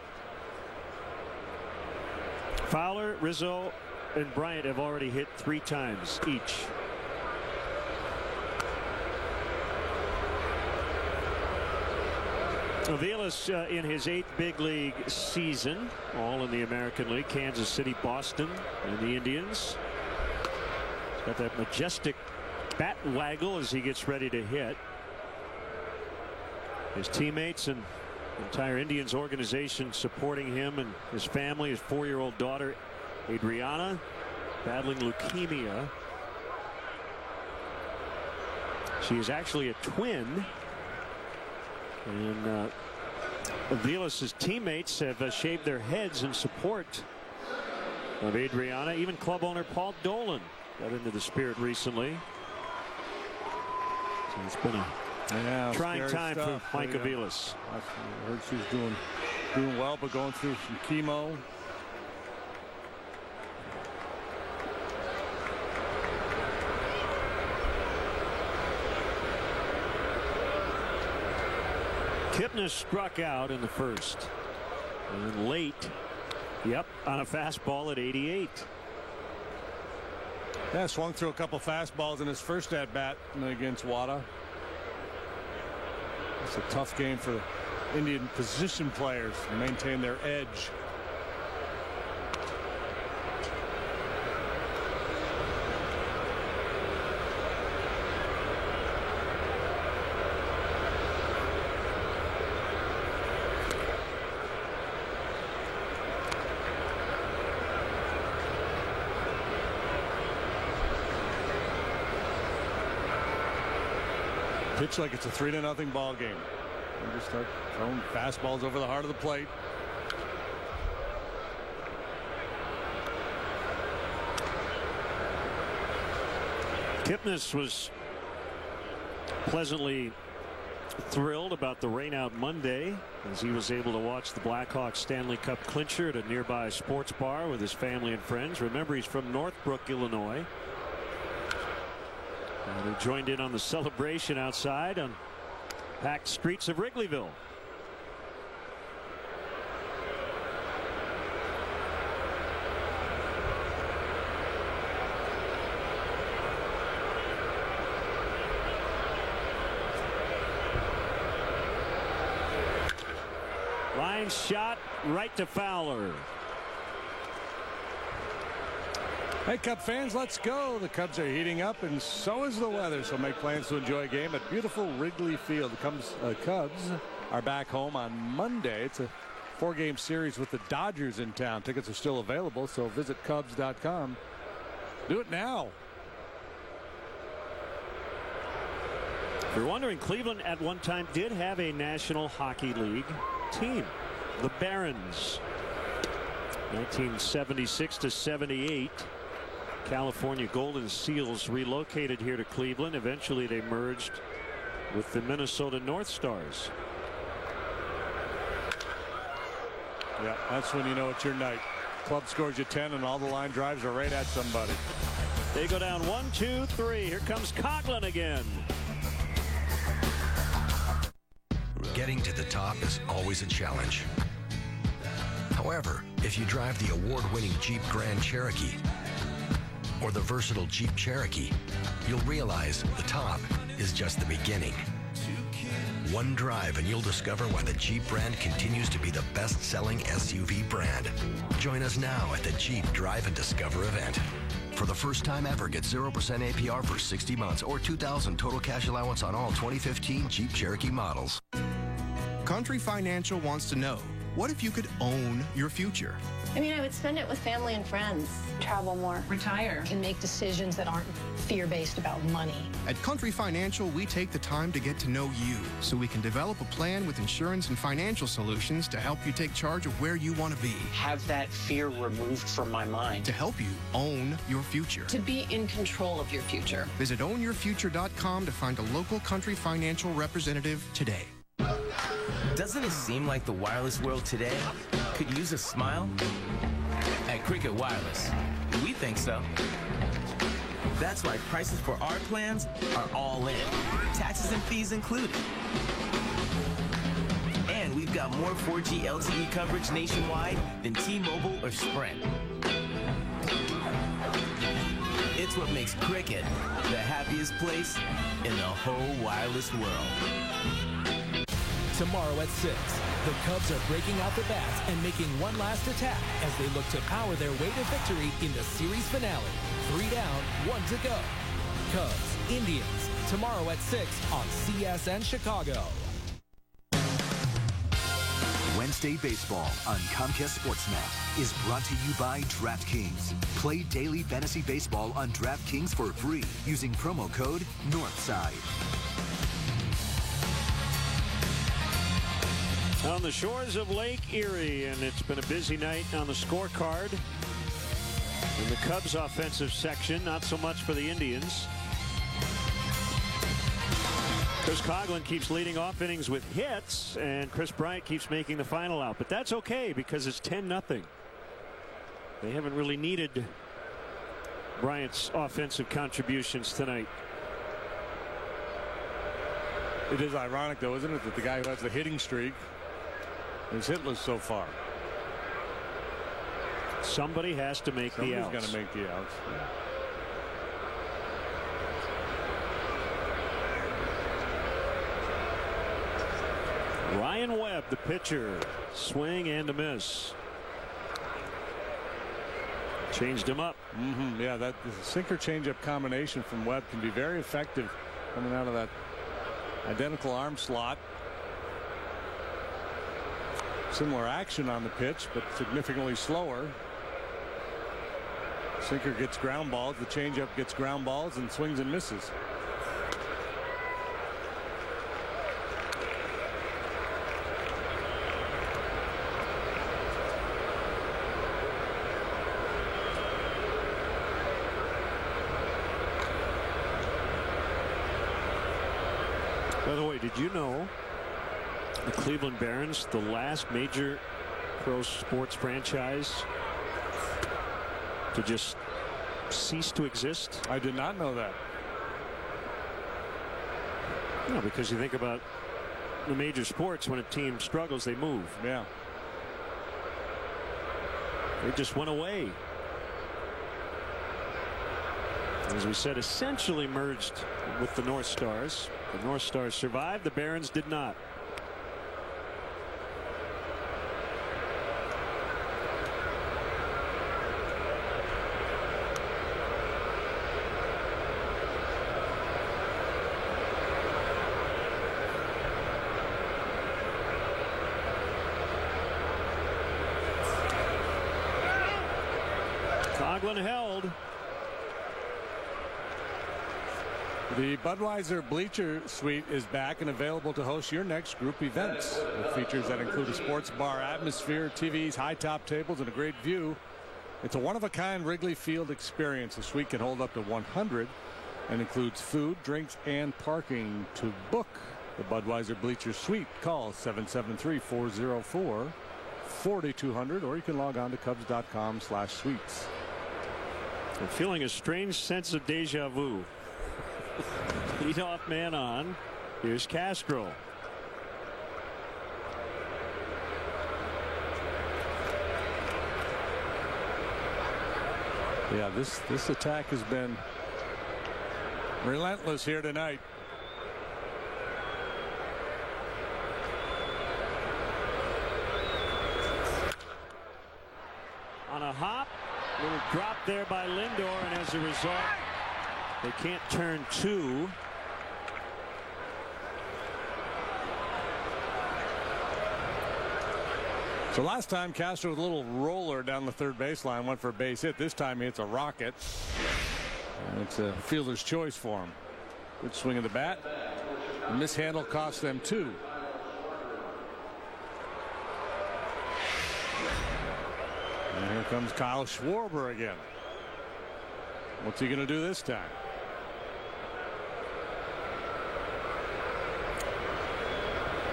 Fowler, Rizzo, and Bryant have already hit 3 times each. Aviles in his 8th big league season, all in the American League. Kansas City, Boston, and the Indians. He's got that majestic bat waggle as he gets ready to hit. His teammates and entire Indians organization supporting him and his family. His 4-year-old daughter Adriana, battling leukemia. She is actually a twin, and Aviles' teammates have shaved their heads in support of Adriana. Even club owner Paul Dolan got into the spirit recently. So it's been a trying time for Mike Aviles. I heard she's doing doing well, but going through some chemo. Kipnis struck out in the first. And then late, on a fastball at 88. Yeah, swung through a couple fastballs in his first at-bat against Wada. It's a tough game for Indian position players to maintain their edge. Pitch like it's a 3-0 ball game. You just start throwing fastballs over the heart of the plate. Kipnis was pleasantly thrilled about the rainout Monday as he was able to watch the Blackhawks Stanley Cup clincher at a nearby sports bar with his family and friends. Remember, he's from Northbrook, Illinois. And he joined in on the celebration outside on packed streets of Wrigleyville. Line shot right to Fowler. Hey, Cub fans, let's go. The Cubs are heating up, and so is the weather. So make plans to enjoy a game at beautiful Wrigley Field. The Cubs are back home on Monday. It's a 4-game series with the Dodgers in town. Tickets are still available, so visit Cubs.com. Do it now. If you're wondering, Cleveland at one time did have a National Hockey League team, the Barons. 1976 to 78. California Golden Seals relocated here to Cleveland. Eventually they merged with the Minnesota North Stars. Yeah, that's when you know it's your night. Club scores you 10 and all the line drives are right at somebody. They go down 1-2-3. Here comes Coghlan again. Getting to the top is always a challenge. However, if you drive the award-winning Jeep Grand Cherokee or the versatile Jeep Cherokee, you'll realize the top is just the beginning. One drive and you'll discover why the Jeep brand continues to be the best-selling SUV brand. Join us now at the Jeep Drive and Discover event. For the first time ever, get 0% APR for 60 months or $2,000 total cash allowance on all 2015 Jeep Cherokee models. Country Financial wants to know, what if you could own your future? I mean, I would spend it with family and friends. Travel more. Retire. Can make decisions that aren't fear-based about money. At Country Financial, we take the time to get to know you so we can develop a plan with insurance and financial solutions to help you take charge of where you want to be. Have that fear removed from my mind. To help you own your future. To be in control of your future. Visit ownyourfuture.com to find a local Country Financial representative today. Doesn't it seem like the wireless world today could use a smile? At Cricket Wireless, we think so. That's why prices for our plans are all in, taxes and fees included. And we've got more 4G LTE coverage nationwide than T-Mobile or Sprint. It's what makes Cricket the happiest place in the whole wireless world. Tomorrow at 6, the Cubs are breaking out the bats and making one last attack as they look to power their way to victory in the series finale. 3 down, 1 to go. Cubs, Indians, tomorrow at 6 on CSN Chicago. Wednesday Baseball on Comcast Sportsnet is brought to you by DraftKings. Play daily fantasy baseball on DraftKings for free using promo code Northside. On the shores of Lake Erie, and it's been a busy night on the scorecard. In the Cubs offensive section, not so much for the Indians. Chris Coghlan keeps leading off innings with hits, and Chris Bryant keeps making the final out. But that's okay because it's 10-0. They haven't really needed Bryant's offensive contributions tonight. It is ironic, though, isn't it, that the guy who has the hitting streak is hitless so far. Somebody has to make the outs. Somebody's going to make the outs. Ryan Webb, the pitcher, swing and a miss. Changed him up. Yeah, that sinker changeup combination from Webb can be very effective coming out of that identical arm slot. Similar action on the pitch, but significantly slower. Sinker gets ground balls, the changeup gets ground balls, and swings and misses. By the way, did you know the Cleveland Barons, the last major pro sports franchise to just cease to exist? I did not know that. No, because you think about the major sports, when a team struggles, they move. Yeah. They just went away. As we said, essentially merged with the North Stars. The North Stars survived. The Barons did not. Coghlan held. The Budweiser Bleacher Suite is back and available to host your next group events with features that include a sports bar atmosphere, TVs, high top tables, and a great view. It's a one-of-a-kind Wrigley Field experience. The suite can hold up to 100 and includes food, drinks, and parking. To book the Budweiser Bleacher Suite, call 773-404-4200, or you can log on to Cubs.com/suites. I'm feeling a strange sense of deja vu. Leadoff man on. Here's Castro. Yeah, this attack has been relentless here tonight. On a hop, little drop there by Lindor, and as a result, they can't turn two. So last time Castro with a little roller down the third baseline went for a base hit. This time he hits a rocket. And it's a fielder's choice for him. Good swing of the bat. The mishandle cost them two. And here comes Kyle Schwarber again. What's he going to do this time?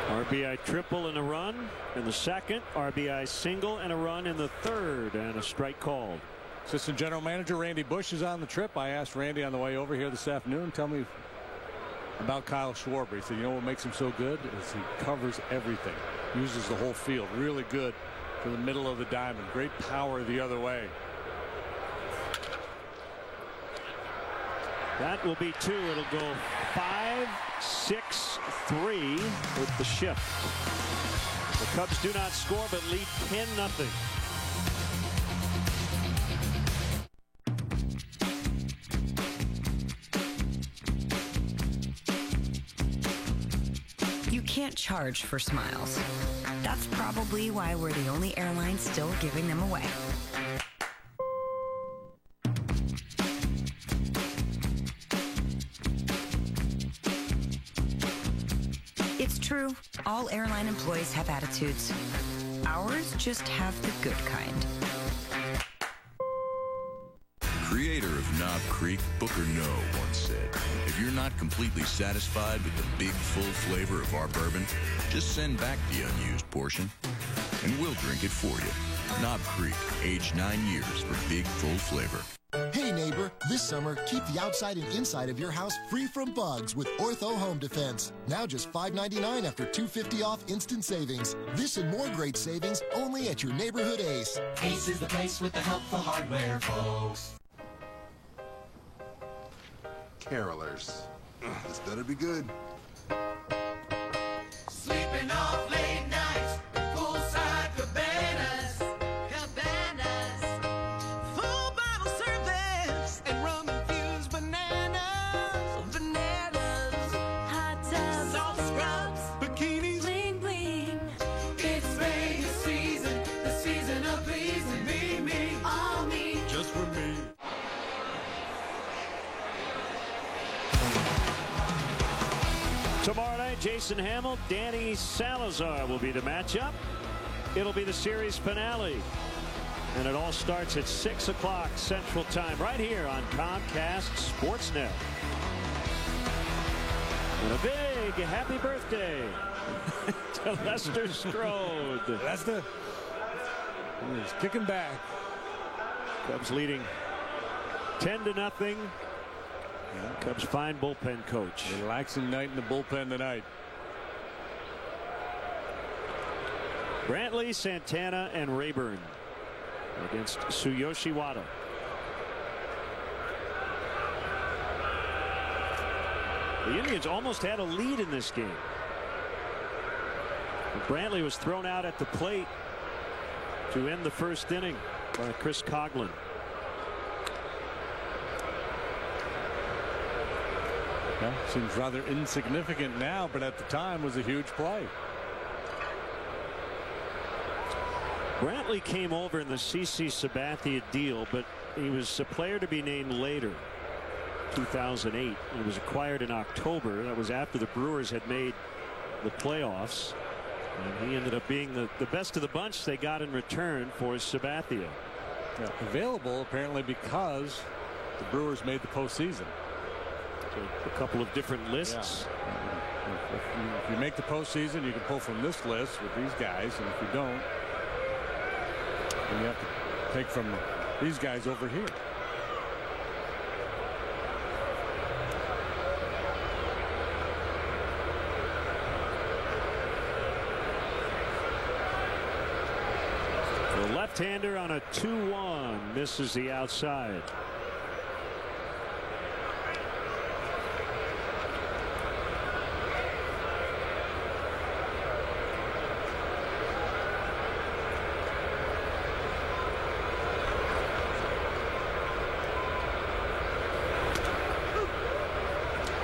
RBI triple and a run in the second. RBI single and a run in the third, and a strike called. Assistant General Manager Randy Bush is on the trip. I asked Randy on the way over here this afternoon, tell me about Kyle Schwarber. He said, you know what makes him so good is he covers everything, uses the whole field. Really good to the middle of the diamond. Great power the other way. That will be two. It'll go 5-6-3 with the shift. The Cubs do not score but lead 10-0. You can't charge for smiles. That's probably why we're the only airline still giving them away. It's true, all airline employees have attitudes. Ours just have the good kind. Creator of of Knob Creek, Booker No once said, if you're not completely satisfied with the big, full flavor of our bourbon, just send back the unused portion, and we'll drink it for you. Knob Creek, aged 9 years for big, full flavor. Hey neighbor, this summer, keep the outside and inside of your house free from bugs with Ortho Home Defense. Now just $5.99 after $2.50 off instant savings. This and more great savings only at your neighborhood Ace. Ace is the place with the helpful hardware, folks. Carolers. This better be good. Sleeping off late nights, poolside cabanas. Full bottle service and rum-infused bananas. Hot tubs, salt scrubs, bikinis, bling bling. It's Vegas season, the season of pleasing me, all me. Just for me. Tomorrow night, Jason Hamill, Danny Salazar will be the matchup. It'll be the series finale. And it all starts at 6 o'clock Central Time right here on Comcast Sportsnet. And a big happy birthday to Lester Strode. Lester is kicking back. Cubs leading 10-0. Cubs fine bullpen coach. Relaxing night in the bullpen tonight. Brantley, Santana, and Rayburn against Tsuyoshi Wada. The Indians almost had a lead in this game. Brantley was thrown out at the plate to end the first inning by Chris Coghlan. Yeah, seems rather insignificant now, but at the time was a huge play. Brantley came over in the CC Sabathia deal, but he was a player to be named later, 2008. He was acquired in October. That was after the Brewers had made the playoffs. And he ended up being the best of the bunch they got in return for Sabathia. Yeah, available apparently because the Brewers made the postseason. A couple of different lists. Yeah. If you make the postseason, you can pull from this list with these guys, and if you don't, then you have to take from these guys over here. The left-hander on a 2-1 misses the outside.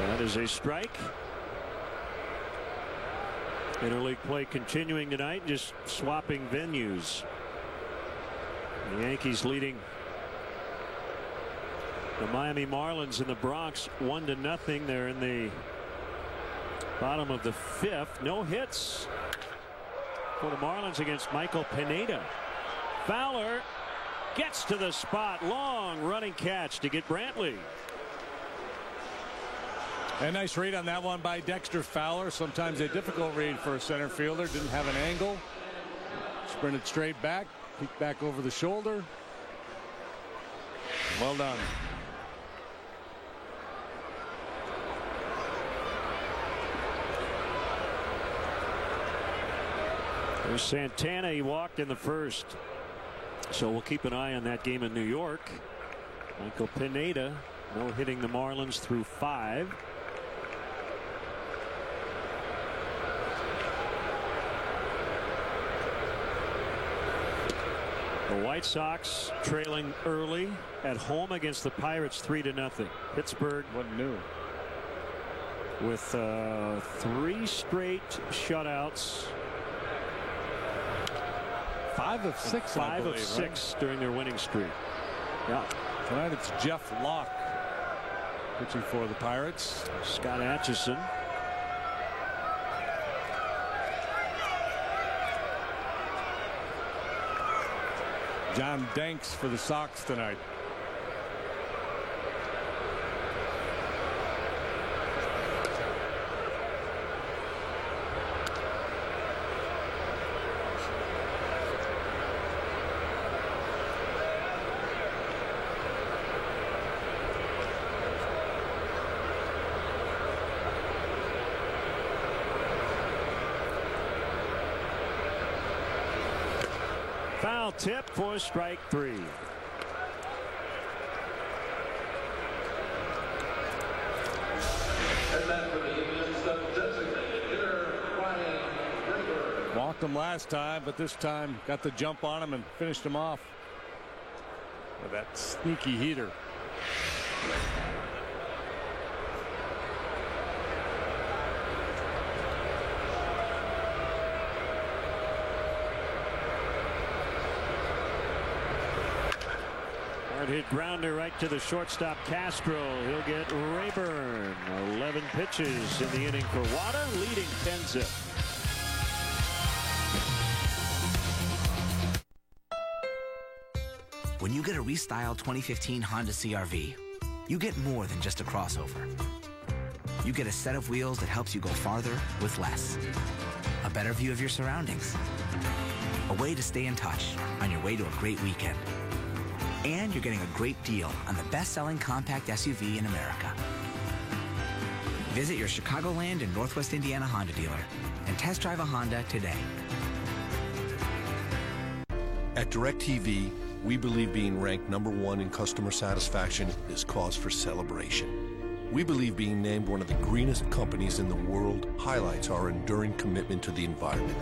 That is a strike. Interleague play continuing tonight, just swapping venues. The Yankees leading the Miami Marlins in the Bronx 1-0. They're in the bottom of the fifth. No hits for the Marlins against Michael Pineda. Fowler gets to the spot. Long running catch to get Brantley. A nice read on that one by Dexter Fowler. Sometimes a difficult read for a center fielder. Didn't have an angle. Sprinted straight back. Peeked back over the shoulder. Well done. There's Santana. He walked in the first. So we'll keep an eye on that game in New York. Michael Pineda no hitting the Marlins through 5. The White Sox trailing early at home against the Pirates 3-0. Pittsburgh wasn't new with 3 straight shutouts. 5 of 6. 5 of 6 right? During their winning streak. Yeah. Tonight it's Jeff Locke pitching for the Pirates. Scott Atchison. John Danks for the Sox tonight. Foul tip for strike 3. And then for the Indians, the designated hitter, Ryan Draper. Walked him last time, but this time got the jump on him and finished him off with that sneaky heater. Hard hit grounder right to the shortstop Castro. He'll get Rayburn. 11 pitches in the inning for Wada, leading 10-zip. When you get a restyled 2015 Honda CR-V, you get more than just a crossover. You get a set of wheels that helps you go farther with less. A better view of your surroundings. A way to stay in touch on your way to a great weekend. And you're getting a great deal on the best-selling compact SUV in America. Visit your Chicagoland and Northwest Indiana Honda dealer and test drive a Honda today. At DirecTV, we believe being ranked #1 in customer satisfaction is cause for celebration. We believe being named one of the greenest companies in the world highlights our enduring commitment to the environment.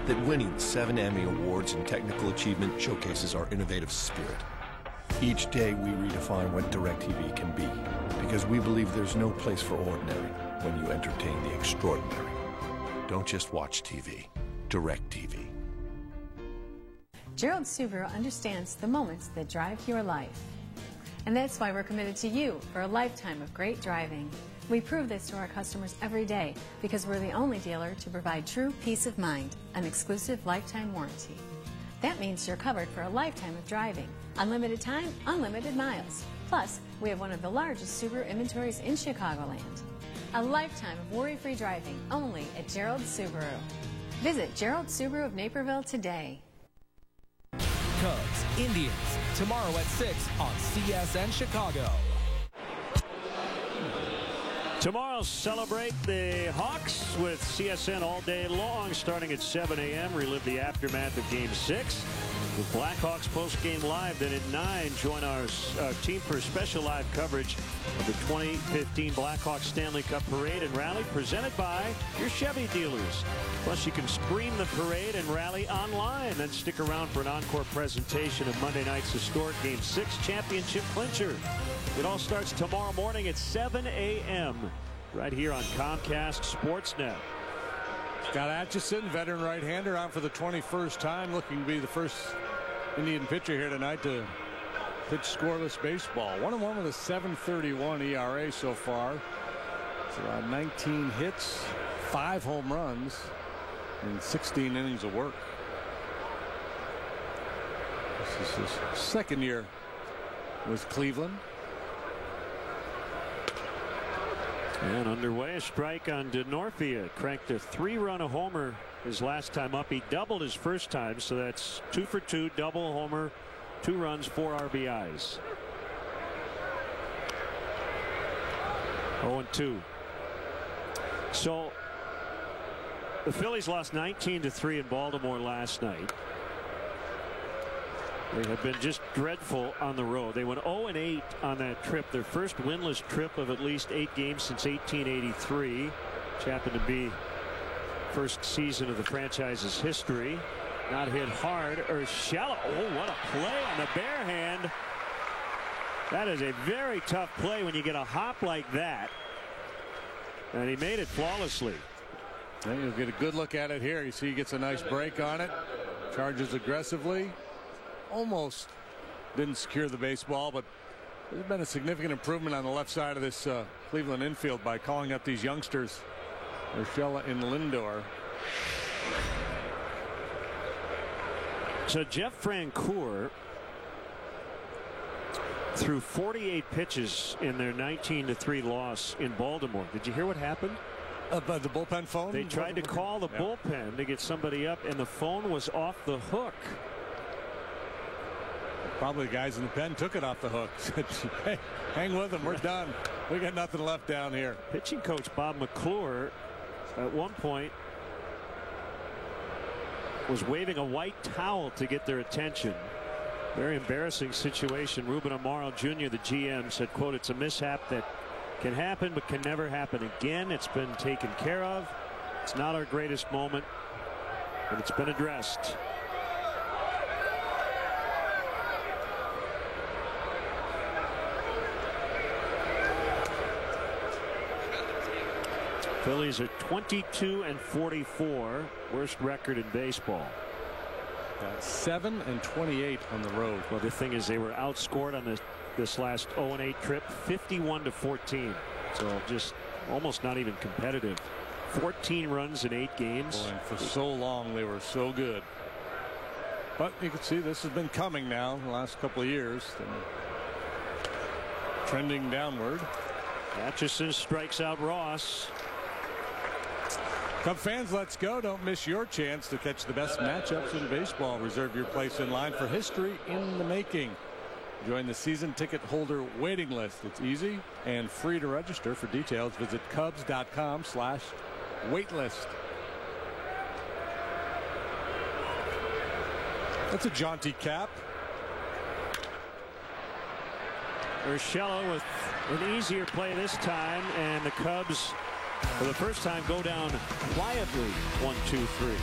That winning 7 Emmy Awards in technical achievement showcases our innovative spirit. Each day we redefine what DirecTV can be, because we believe there's no place for ordinary when you entertain the extraordinary. Don't just watch TV. DirecTV. Gerald Subaru understands the moments that drive your life. And that's why we're committed to you for a lifetime of great driving. We prove this to our customers every day because we're the only dealer to provide true peace of mind, an exclusive lifetime warranty. That means you're covered for a lifetime of driving, unlimited time, unlimited miles. Plus, we have one of the largest Subaru inventories in Chicagoland. A lifetime of worry-free driving only at Gerald Subaru. Visit Gerald Subaru of Naperville today. Cubs, Indians, tomorrow at 6 on CSN Chicago. Tomorrow, celebrate the Hawks with CSN all day long, starting at 7 a.m. Relive the aftermath of Game 6 with Blackhawks post-game live. Then at 9, join our team for special live coverage of the 2015 Blackhawks Stanley Cup Parade and Rally, presented by your Chevy dealers. Plus, you can stream the parade and rally online. Then stick around for an encore presentation of Monday night's historic Game 6 championship clincher. It all starts tomorrow morning at 7 a.m. right here on Comcast Sportsnet. Scott Atchison, veteran right-hander, on for the 21st time, looking to be the first Indian pitcher here tonight to pitch scoreless baseball. 1-1 with a 7.31 ERA so far. It's around 19 hits, 5 home runs, and 16 innings of work. This is his second year with Cleveland. And underway, a strike on DeNorfia. Cranked a 3-run homer his last time up. He doubled his first time, so that's 2 for 2, double homer, 2 runs, 4 RBIs. 0-2. So the Phillies lost 19-3 in Baltimore last night. They have been just dreadful on the road. They went 0-8 on that trip, their first winless trip of at least 8 games since 1883, which happened to be first season of the franchise's history. Not hit hard. Urshela, oh, what a play on the bare hand. That is a very tough play when you get a hop like that. And he made it flawlessly. And you'll get a good look at it here. You see he gets a nice break on it. Charges aggressively. Almost didn't secure the baseball, but there's been a significant improvement on the left side of this Cleveland infield by calling up these youngsters, Urshela and Lindor. So Jeff Francoeur threw 48 pitches in their 19-3 loss in Baltimore. Did you hear what happened? By the bullpen phone? They tried to call the bullpen to get somebody up, and the phone was off the hook. Probably the guys in the pen took it off the hook. Hey, hang with them. We're done. We got nothing left down here. Pitching coach Bob McClure at one point was waving a white towel to get their attention. Very embarrassing situation. Ruben Amaro Jr., the GM, said, quote, "It's a mishap that can happen but can never happen again. It's been taken care of. It's not our greatest moment, but it's been addressed." Phillies are 22-44, worst record in baseball. 7-28 on the road. Well, the thing is, they were outscored on this last 0-8 trip, 51-14. So just almost not even competitive. 14 runs in 8 games. Boy, and for so long, they were so good. But you can see this has been coming now the last couple of years. Trending downward. Atchison strikes out Ross. Cub fans, let's go. Don't miss your chance to catch the best matchups in baseball. Reserve your place in line for history in the making. Join the season ticket holder waiting list. It's easy and free to register. For details, visit Cubs.com/waitlist. That's a jaunty cap. Urshela with an easier play this time, and the Cubs, for the first time, go down quietly. 1-2-3.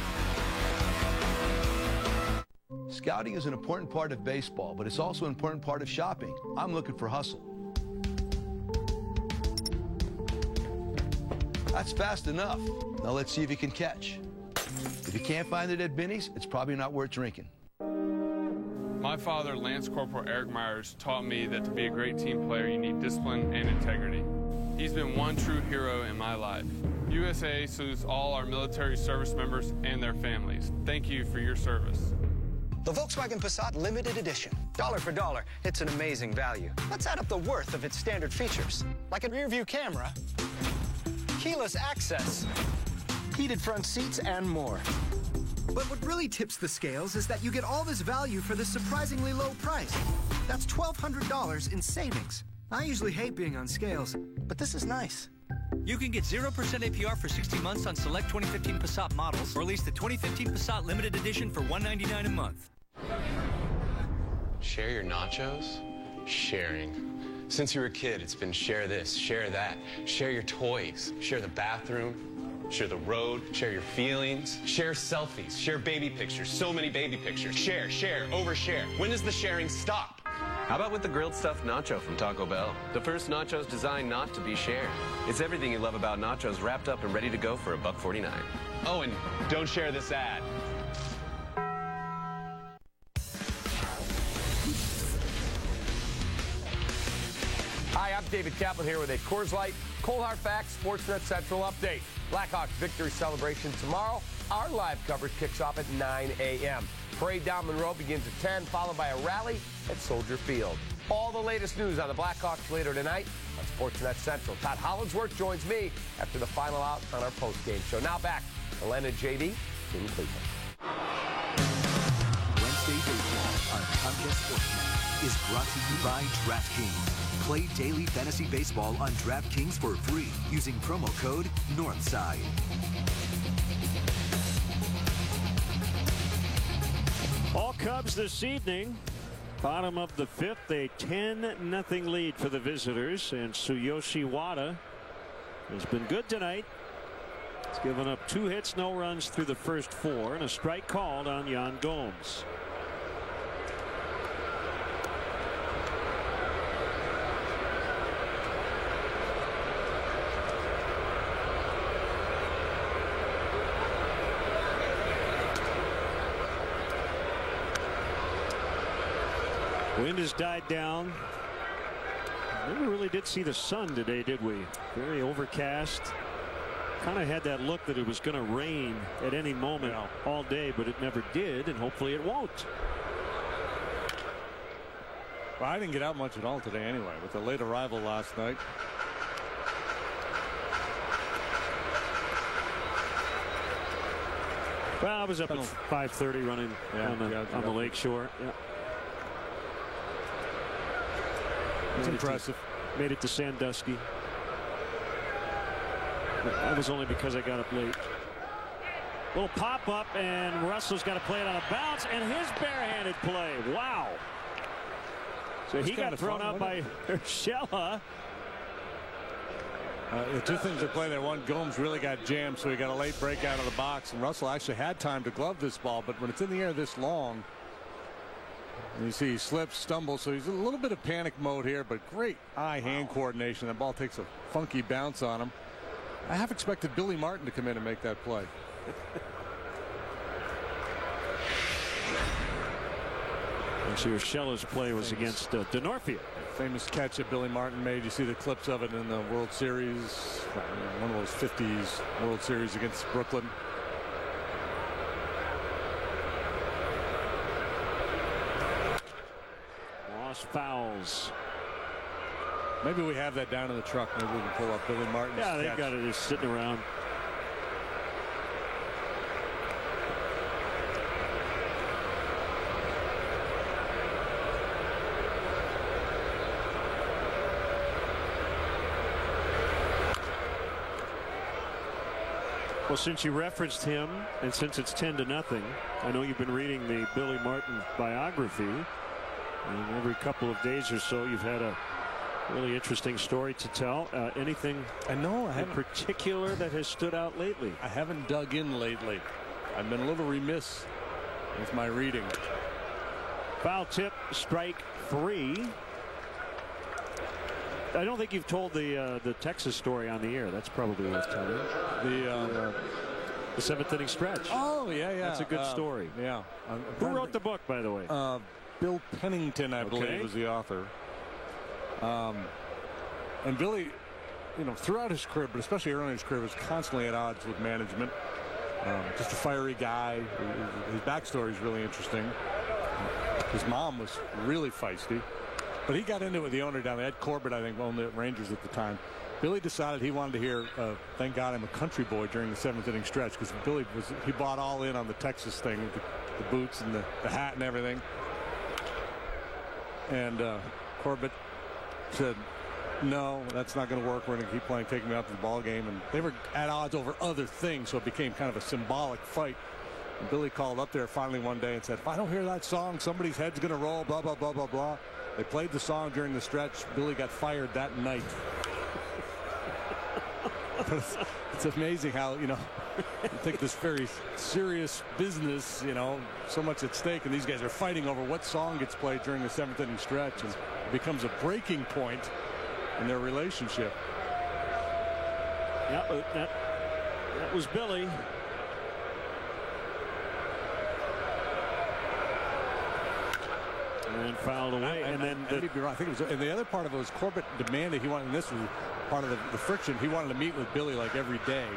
Scouting is an important part of baseball, but it's also an important part of shopping. I'm looking for hustle. That's fast enough. Now let's see if you can catch. If you can't find it at Binny's, it's probably not worth drinking. My father, Lance Corporal Eric Myers, taught me that to be a great team player, you need discipline and integrity. He's been one true hero in my life. USA salutes all our military service members and their families. Thank you for your service. The Volkswagen Passat Limited Edition. Dollar for dollar, it's an amazing value. Let's add up the worth of its standard features, like a rear-view camera, keyless access, heated front seats, and more. But what really tips the scales is that you get all this value for this surprisingly low price. That's $1,200 in savings. I usually hate being on scales, but this is nice. You can get 0% APR for 60 months on select 2015 Passat models, or lease the 2015 Passat Limited Edition for $199 a month. Share your nachos? Sharing. Since you were a kid, it's been share this, share that, share your toys, share the bathroom, share the road, share your feelings, share selfies, share baby pictures, so many baby pictures. Share, overshare. When does the sharing stop? How about with the grilled stuffed nacho from Taco Bell? The first nachos designed not to be shared. It's everything you love about nachos wrapped up and ready to go for $1.49. Oh, and don't share this ad. Hi, I'm David Kaplan here with a Coors Light Cold Hard Facts Sportsnet Central update. Blackhawks victory celebration tomorrow. Our live coverage kicks off at 9 a.m. Parade down Monroe begins at 10, followed by a rally at Soldier Field. All the latest news on the Blackhawks later tonight on Sportsnet Central. Todd Hollandsworth joins me after the final out on our postgame show. Now back to Len and JD in Cleveland. Wednesday Baseball on Comcast Sportsnet is brought to you by DraftKings. Play daily fantasy baseball on DraftKings for free using promo code Northside. All Cubs this evening. Bottom of the 5th, a 10-0 lead for the visitors, and Tsuyoshi Wada has been good tonight. He's given up 2 hits, no runs through the first 4, and a strike called on Yan Gomes. Wind has died down. Never really did see the sun today, did we? Very overcast. Kind of had that look that it was going to rain at any moment all day, but it never did, and hopefully it won't. Well, I didn't get out much at all today anyway, with the late arrival last night. Well, I was up at 5:30 running on the lake shore. Yeah. It's impressive. Made it to Sandusky. That was only because I got up late. Little pop-up, and Russell's got to play it on a bounce, and his barehanded play. Wow. So he got thrown out by Urshela. The two things at play there. One, Gomes really got jammed, so he got a late break out of the box, and Russell actually had time to glove this ball, but when it's in the air this long, you see he slips, stumbles, so he's in a little bit of panic mode here, but great eye-hand coordination. That ball takes a funky bounce on him. I half expected Billy Martin to come in and make that play. Actually, Urshela's play was against Denorfia. Famous catch that Billy Martin made. You see the clips of it in the World Series, one of those 50s World Series against Brooklyn. Lost fouls. Maybe we have that down in the truck. Maybe we can pull up Billy Martin's Yeah, they've catch. got it just sitting around. Well, since you referenced him, and since it's 10-0, I know you've been reading the Billy Martin biography, and every couple of days or so you've had a really interesting story to tell. Anything I in particular that has stood out lately? I haven't dug in lately. I've been a little remiss with my reading. Foul tip, strike 3. I don't think you've told the Texas story on the air. That's probably worth telling. The 7th inning stretch. Oh, yeah. That's a good story. Yeah. Who wrote the book, by the way? Bill Pennington, I believe, was the author. And Billy, throughout his career, but especially early in his career, was constantly at odds with management. Just a fiery guy. His backstory is really interesting. His mom was really feisty. But he got into it with the owner down there. Ed Corbett, I think, owned the Rangers at the time. Billy decided he wanted to hear Thank God I'm a Country Boy during the 7th inning stretch, because Billy he bought all in on the Texas thing, the boots and the hat and everything. And Corbett said, no, that's not going to work. We're going to keep playing, taking me out to the ball game. And they were at odds over other things, so it became kind of a symbolic fight. And Billy called up there finally one day and said, if I don't hear that song, somebody's head's going to roll, blah, blah, blah, blah, blah. They played the song during the stretch. Billy got fired that night. But it's amazing how, you think this very serious business, so much at stake, and these guys are fighting over what song gets played during the 7th inning stretch, and it becomes a breaking point in their relationship. Yeah, that was Billy. And fouled away. And then I think it was, and the other part of it was Corbett demanded he wanted, and this was part of the friction, he wanted to meet with Billy like every day.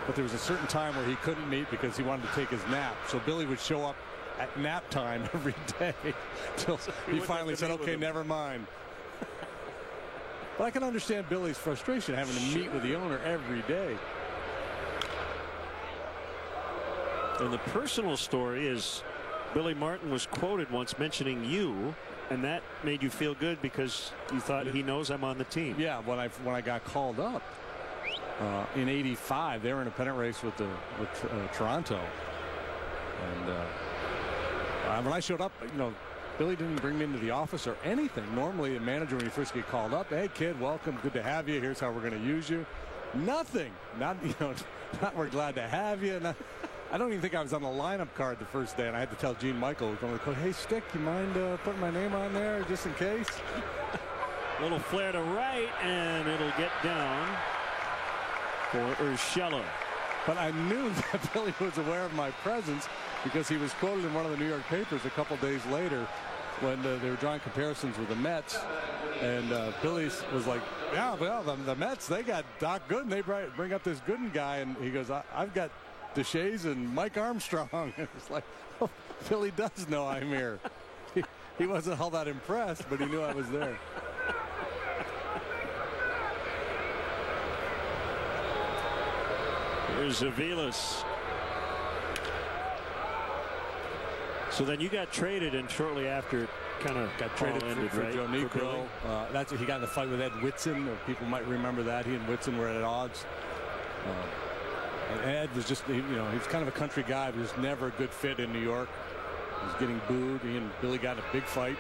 But there was a certain time where he couldn't meet because he wanted to take his nap. So Billy would show up at nap time every day till he finally said, okay, never mind. But I can understand Billy's frustration having to meet with the owner every day. And the personal story is Billy Martin was quoted once mentioning you, and that made you feel good because you thought he knows I'm on the team. Yeah, when I got called up in '85, they were in a pennant race with Toronto, and when I showed up, Billy didn't bring me into the office or anything. Normally, a manager, when you first get called up, hey kid, welcome, good to have you. Here's how we're going to use you. Nothing. Not we're glad to have you. I don't even think I was on the lineup card the first day, and I had to tell Gene Michael, who's going to hey, Stick, you mind putting my name on there just in case? Little flare to right, and it'll get down for Urshela. But I knew that Billy was aware of my presence because he was quoted in one of the New York papers a couple days later when they were drawing comparisons with the Mets. And Billy was like, yeah, well, the Mets, they got Doc Gooden. They bring up this Gooden guy, and he goes, I've got Deshays and Mike Armstrong. And it's like, oh, Billy does know I'm here. He wasn't all that impressed, but he knew I was there. Here's Aviles. So then you got traded, and shortly after it kind of got traded ended, for right? Joe Niekro. That's what he got in the fight with Ed Whitson. People might remember that. He and Whitson were at odds. And Ed was just, you know, he's kind of a country guy, but was never a good fit in New York. He was getting booed. He and Billy got in a big fight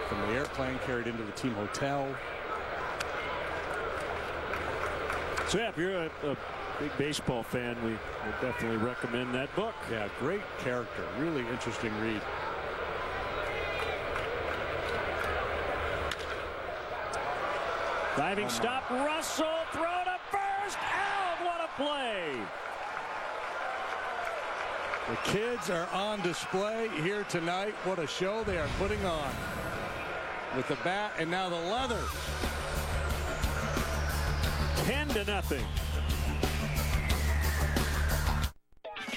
from the airplane, carried into the team hotel. So, yeah, if you're a big baseball fan, we would definitely recommend that book. Yeah, great character. Really interesting read. Diving stop, Russell, throw to first, out, what a play. The kids are on display here tonight. What a show they are putting on. With the bat and now the leather. 10-0.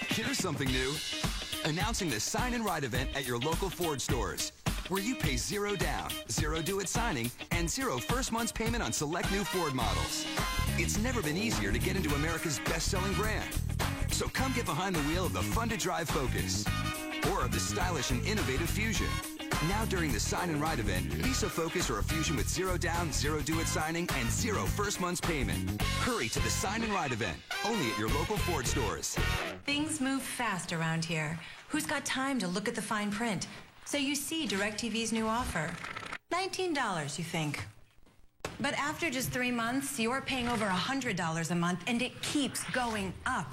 Here's something new. Announcing the Sign and Ride event at your local Ford stores, where you pay $0 down, $0 due at signing, and $0 first month's payment on select new Ford models. It's never been easier to get into America's best-selling brand. So come get behind the wheel of the fun-to-drive Focus, or of the stylish and innovative Fusion. Now during the Sign and Ride event, lease a Focus or a Fusion with $0 down, $0 due at signing, and $0 first month's payment. Hurry to the Sign and Ride event, only at your local Ford stores. Things move fast around here. Who's got time to look at the fine print? So you see DirecTV's new offer. $19, you think. But after just 3 months, you're paying over $100 a month, and it keeps going up.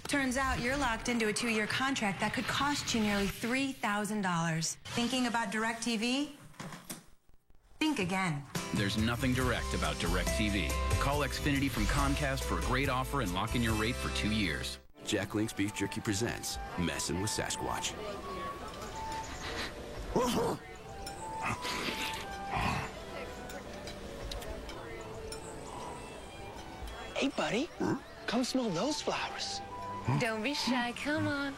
Turns out you're locked into a 2-year contract that could cost you nearly $3,000. Thinking about DirecTV? Think again. There's nothing direct about DirecTV. Call Xfinity from Comcast for a great offer and lock in your rate for 2 years. Jack Link's Beef Jerky presents Messin' with Sasquatch. Hey, buddy, come smell those flowers. Don't be shy, come on.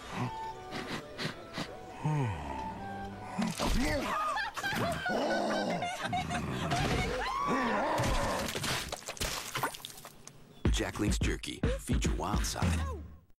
Jack Link's Jerky. Feed your wild side.